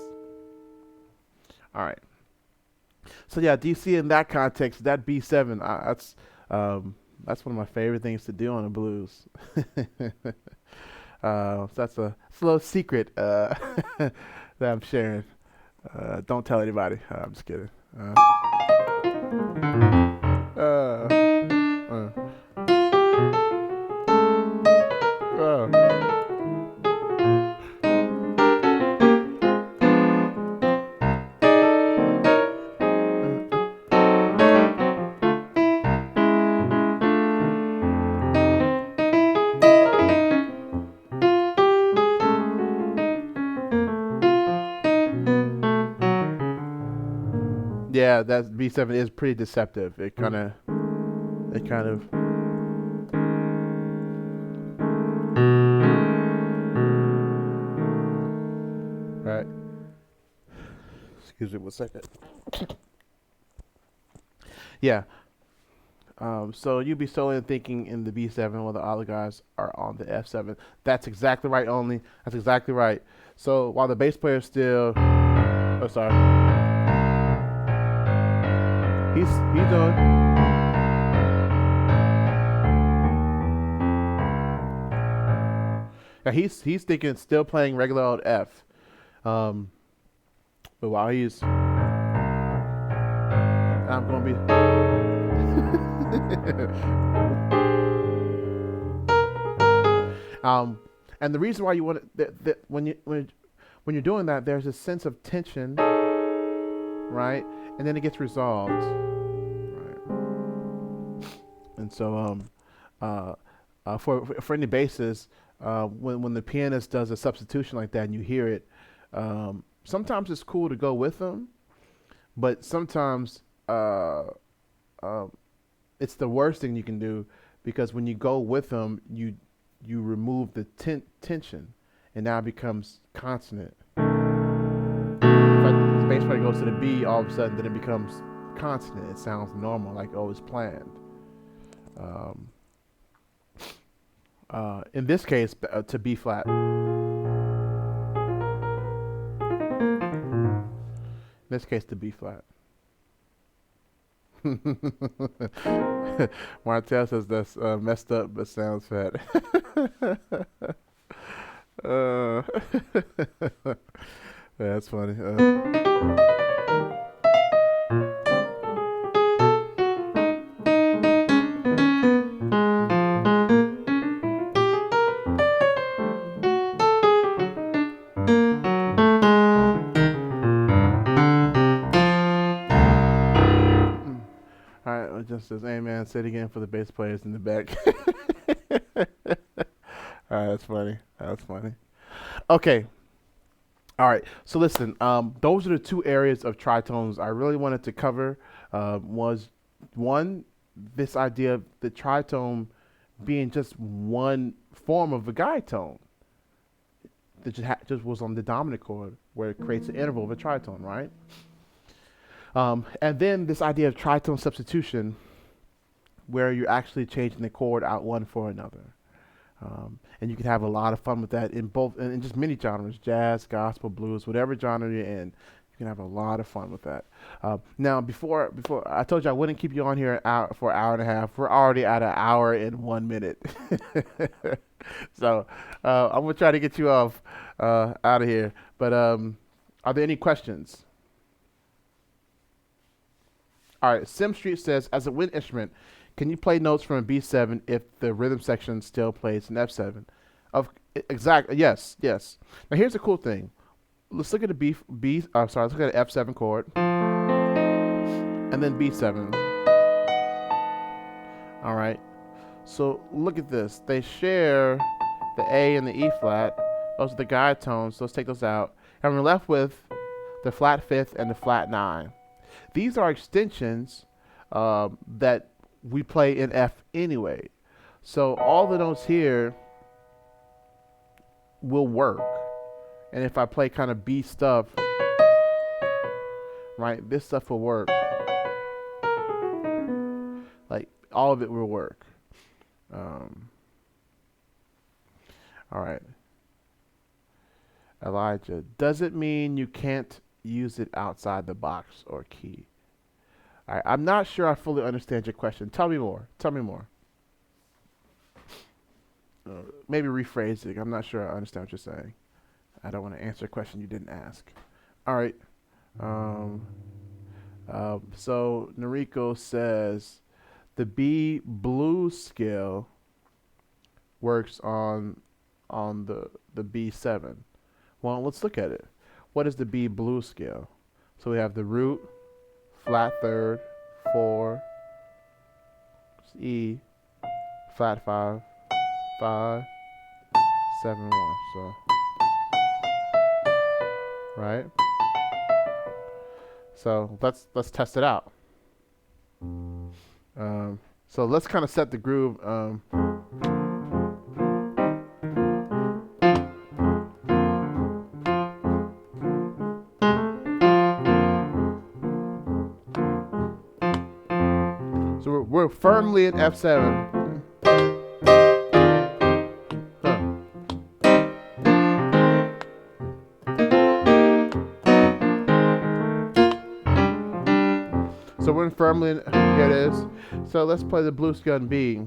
All right. So yeah, DC in that context, that B7, that's one of my favorite things to do on the blues. So that's a little secret that I'm sharing. Don't tell anybody. I'm just kidding. Yeah, that B7 is pretty deceptive. It kind of. Right. Excuse me 1 second. Yeah. So you'd be solely thinking in the B7 while the other guys are on the F7. That's exactly right, only. That's exactly right. So while the bass player is still. Oh, sorry. He's doing. Yeah, he's thinking still playing regular old F. But while he's, I'm gonna be. And the reason why you want that when you're doing that, there's a sense of tension, right? And then it gets resolved, right? And so, for any basses, when the pianist does a substitution like that and you hear it, sometimes it's cool to go with them, but sometimes it's the worst thing you can do, because when you go with them, you remove the tension, and now it becomes consonant. The bass player goes to the B, all of a sudden, then it becomes consonant. It sounds normal, like it's planned. In this case, to B flat. In this case, to B flat. Martel says that's messed up, but sounds fat. Yeah, that's funny. All right, just as Amen said again for the bass players in the back. All right, that's funny. That's funny. Okay. All right. So listen, those are the two areas of tritones I really wanted to cover. Was one, this idea of the tritone being just one form of a guide tone that just was on the dominant chord, where it creates an interval of a tritone, right? And then this idea of tritone substitution, where you're actually changing the chord out one for another. And you can have a lot of fun with that in both, in just many genres, jazz, gospel, blues, whatever genre you're in. You can have a lot of fun with that. Now, before I told you I wouldn't keep you on here for an hour and a half. We're already at an hour and 1 minute. So I'm gonna try to get you off out of here. But are there any questions? All right. Sim Street says, as a wind instrument, can you play notes from a B7 if the rhythm section still plays an F7? Exactly. Yes. Yes. Now here's the cool thing. Let's look at the let's look at the F7 chord, and then B7. All right. So look at this. They share the A and the E flat. Those are the guide tones. So let's take those out, and we're left with the flat fifth and the flat nine. These are extensions that we play in F anyway. So all the notes here will work. And if I play kind of B stuff, right, this stuff will work. Like all of it will work. All right. Elijah, does it mean you can't use it outside the box or key? All right, I'm not sure I fully understand your question. Tell me more. Tell me more. Maybe rephrase it. I'm not sure I understand what you're saying. I don't want to answer a question you didn't ask. All right. So Noriko says the B blues scale works on the B7. Well, let's look at it. What is the B blues scale? So we have the root, flat third, 4, E, flat 5, 5, 7, 1. So, right? So let's test it out. So let's kind of set the groove. So we're firmly in F7. So we're firmly in, here it is. So let's play the blues scale in B.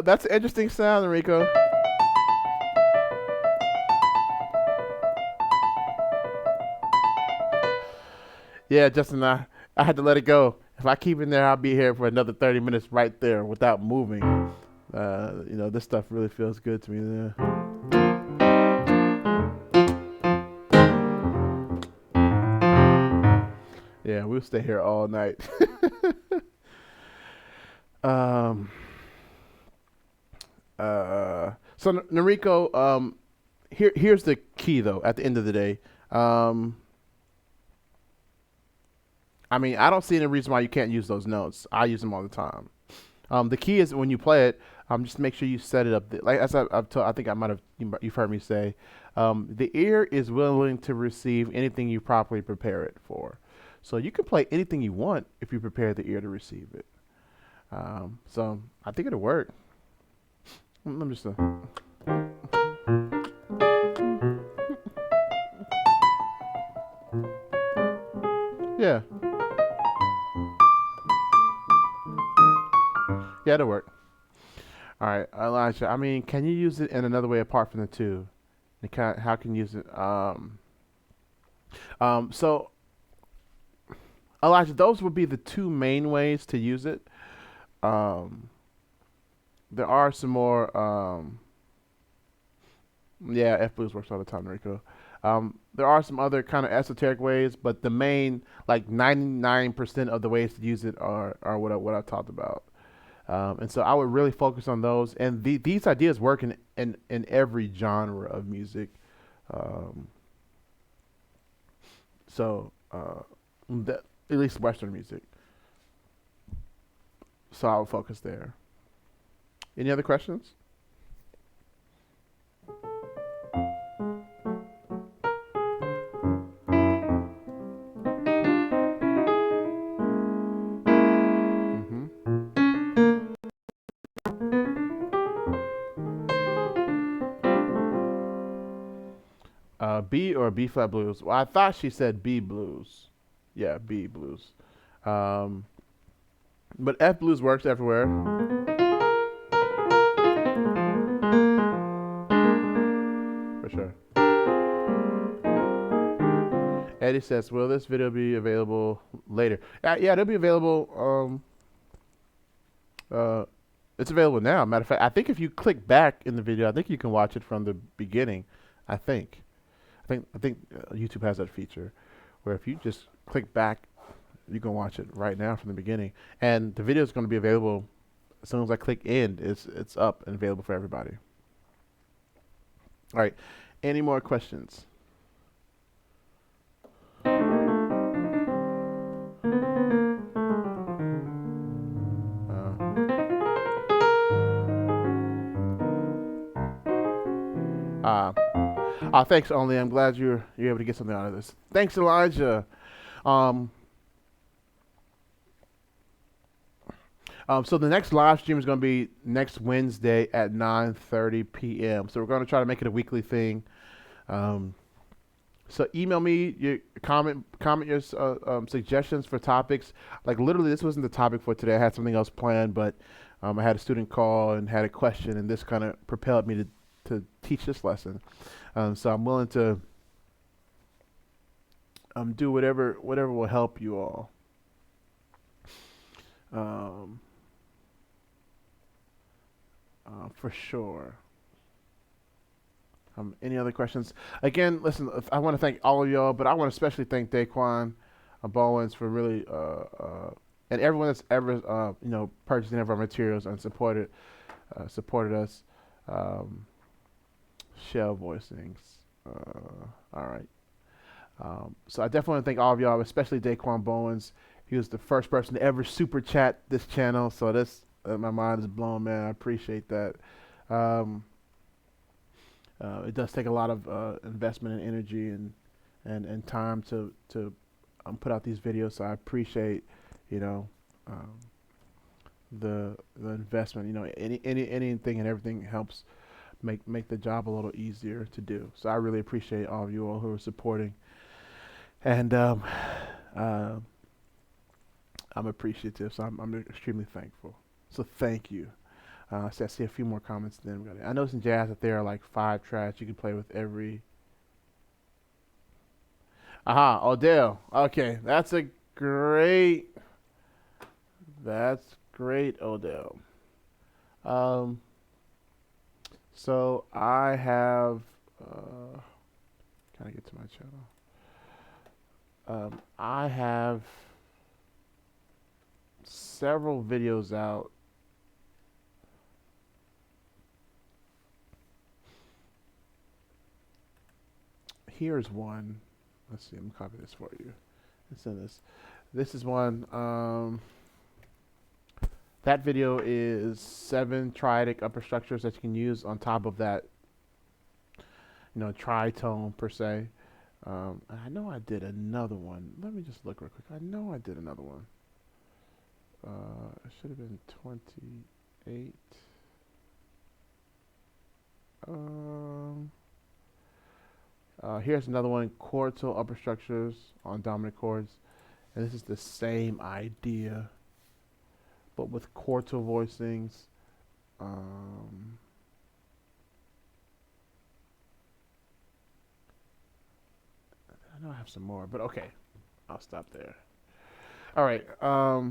That's an interesting sound, Enrico. Yeah, Justin, I had to let it go. If I keep in there, I'll be here for another 30 minutes right there without moving. This stuff really feels good to me. Yeah, we'll stay here all night. So Noriko, here's the key though. At the end of the day, I mean, I don't see any reason why you can't use those notes. I use them all the time. The key is when you play it, just make sure you set it up. Like as I've told, I think I might have you've heard me say, the ear is willing to receive anything you properly prepare it for. So you can play anything you want if you prepare the ear to receive it. So I think it'll work. Let me just. Yeah. Yeah, it'll work. All right, Elijah. I mean, can you use it in another way apart from the two? How can you use it? So Elijah, those would be the two main ways to use it. Um, there are some more. Yeah, F blues works all the time, Rico. There are some other kind of esoteric ways, but the main, like 99% of the ways to use it are what I talked about. And so I would really focus on those. And these ideas work in every genre of music. Um, so, at least Western music. So I would focus there. Any other questions? Mm-hmm. B or B flat blues? Well, I thought she said B blues. Yeah, B blues. Um, but F blues works everywhere for sure. Eddie says, "Will this video be available later?" Yeah, it'll be available. Uh, it's available now. Matter of fact, I think if you click back in the video, I think you can watch it from the beginning. I think. I think YouTube has that feature where if you just click back, you can watch it right now from the beginning, and the video is going to be available as soon as I click end. It's up and available for everybody. All right. Any more questions? Uh, thanks, Only. I'm glad you're able to get something out of this. Thanks, Elijah. Um, so the next live stream is going to be next Wednesday at 9:30 p.m. So we're going to try to make it a weekly thing. So email me your comment your suggestions for topics. Like literally, this wasn't the topic for today. I had something else planned, but I had a student call and had a question, and this kind of propelled me to teach this lesson. So I'm willing to do whatever will help you all. For sure. Any other questions? Again, listen, I want to thank all of y'all, but I want to especially thank Daquan Bowens for really, and everyone that's ever, purchased any of our materials and supported us. Shell Voicings. All right. So I definitely want to thank all of y'all, especially Daquan Bowens. He was the first person to ever super chat this channel, so this my mind is blown, man. I appreciate that. It does take a lot of investment and energy and time to put out these videos. So I appreciate, the investment. Anything and everything helps make the job a little easier to do. So I really appreciate all of you all who are supporting, and I'm appreciative. So I'm extremely thankful. So thank you. I see a few more comments. Then I noticed in jazz that there are like 5 tracks you can play with every. Aha, Odell. Okay, that's great. That's great, Odell. So I have. Can I get to my channel? I have several videos out. Here's one. Let's see. Let me copy this for you and send this. This is one. That video is 7 triadic upper structures that you can use on top of that, tritone per se. I know I did another one. Let me just look real quick. I know I did another one. It should have been 28. Here's another one, chordal upper structures on dominant chords. And this is the same idea, but with quartal voicings. I know I have some more, but okay, I'll stop there. All right. Uh,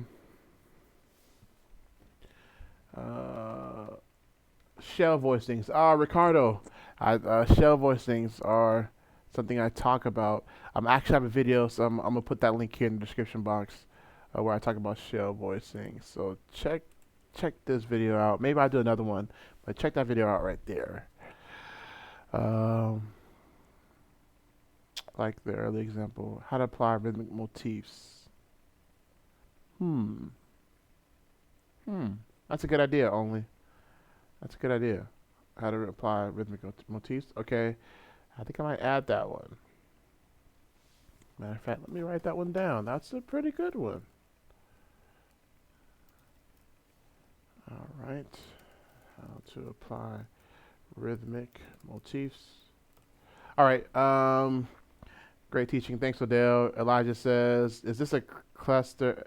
Shell voicings. Ricardo, shell voicings are something I talk about. I actually have a video, so I'm gonna put that link here in the description box, where I talk about shell voicings. So check this video out. Maybe I'll do another one, but check that video out right there. Like the early example, how to apply rhythmic motifs. That's a good idea. That's a good idea. How to apply rhythmic motifs. Okay, I think I might add that one. Matter of fact, let me write that one down. That's a pretty good one. All right, how to apply rhythmic motifs. All right. Great teaching. Thanks, Odell. Elijah says, "Is this a cluster?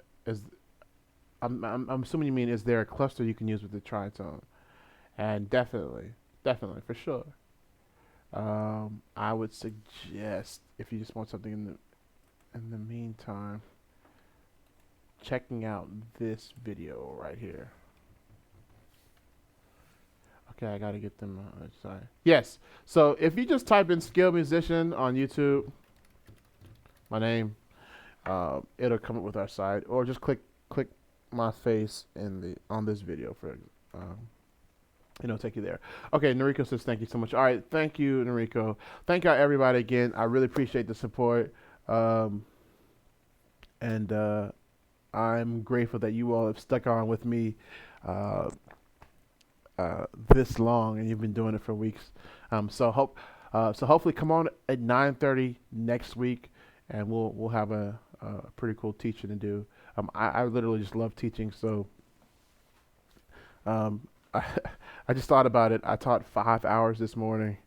I'm assuming you mean, is there a cluster you can use with the tritone?" And definitely, for sure. I would suggest, if you just want something in the meantime, checking out this video right here. Okay, I gotta get them. Sorry. Yes. So if you just type in "skilled musician" on YouTube, my name, it'll come up with our site, or just click my face on this video for take you there. Okay, Noriko says thank you so much. All right, thank you, Noriko. Thank y'all everybody again. I really appreciate the support, and I'm grateful that you all have stuck on with me this long, and you've been doing it for weeks. So hopefully come on at 9:30 next week, and we'll have a pretty cool teaching to do. I literally just love teaching, so I just thought about it. I taught 5 hours this morning,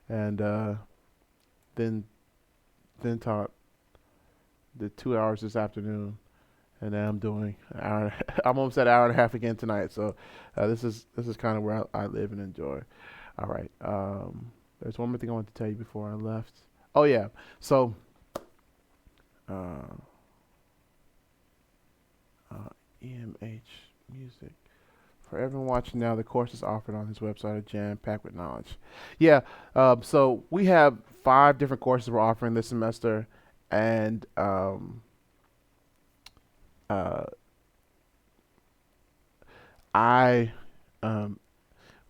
and then taught the 2 hours this afternoon, and then I'm doing an hour. I'm almost at an hour and a half again tonight. So this is kind of where I live and enjoy. All right. There's one more thing I wanted to tell you before I left. Oh yeah. So EMH Music. For everyone watching now, the course is offered on his website are jam-packed with knowledge. Yeah, so we have 5 different courses we're offering this semester, and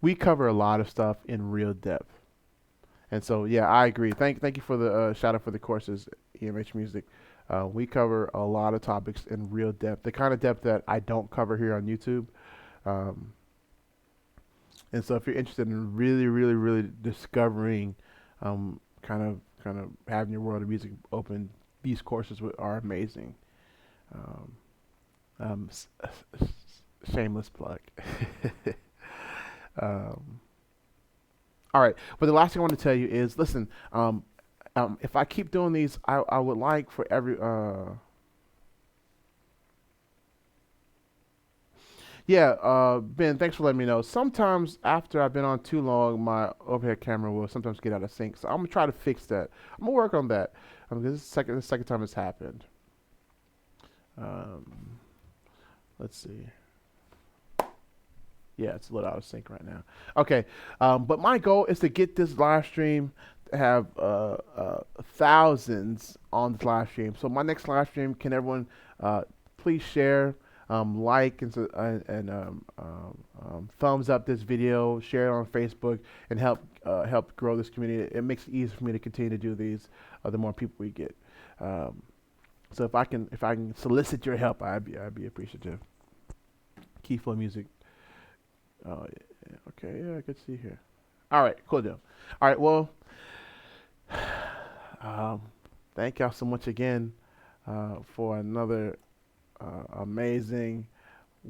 we cover a lot of stuff in real depth. And so, yeah, I agree. Thank you for the shout out for the courses, EMH Music. We cover a lot of topics in real depth, the kind of depth that I don't cover here on YouTube. And so if you're interested in really discovering, kind of having your world of music open, these courses are amazing. Shameless plug. All right, but the last thing I want to tell you is, listen, if I keep doing these, I would like for Ben, thanks for letting me know. Sometimes after I've been on too long, my overhead camera will sometimes get out of sync. So I'm gonna try to fix that. I'm gonna work on that. This is the second time it's happened. Let's see. Yeah, it's a little out of sync right now. Okay, but my goal is to get this live stream to have thousands on this live stream. So my next live stream, can everyone please share, like, and thumbs up this video, share it on Facebook, and help grow this community. It makes it easier for me to continue to do these. The more people we get. So if I can solicit your help, I'd be appreciative. Keyflow Music. Oh, yeah, okay, yeah, I could see here. All right, cool deal. All right, well, thank y'all so much again for another amazing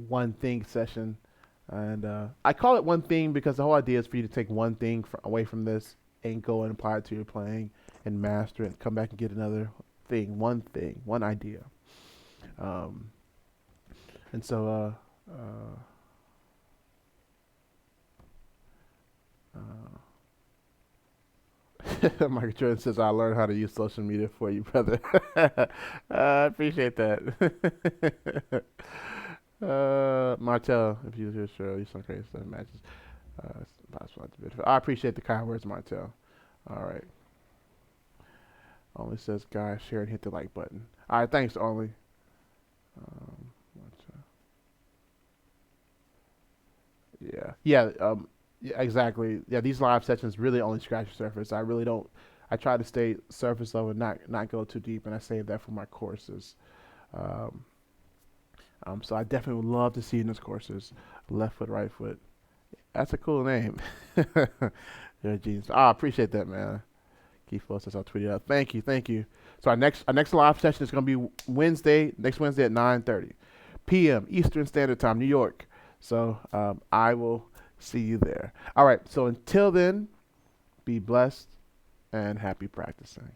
one thing session. And I call it one thing because the whole idea is for you to take one thing away from this and go and apply it to your playing and master it and come back and get another thing, one idea. Um, and so, Michael Jordan says, I learned how to use social media for you, brother. I appreciate that. Martel, if you just sure, you some crazy stuff matches. It's possible not to bid for. I appreciate the kind words, Martel. All right. Only says, guys, share and hit the like button. All right, thanks, Only. Martel. Yeah, yeah, yeah, exactly. Yeah, these live sessions really only scratch the surface. I really don't. I try to stay surface level, not go too deep, and I save that for my courses. Um, so I definitely would love to see you in those courses. Left foot, right foot. That's a cool name. You're a genius. I appreciate that, man. Keith Phillips, that's our tweet out. Thank you, thank you. So our next live session is going to be next Wednesday at 9:30 p.m. Eastern Standard Time, New York. So I will see you there. All right. So until then, be blessed and happy practicing.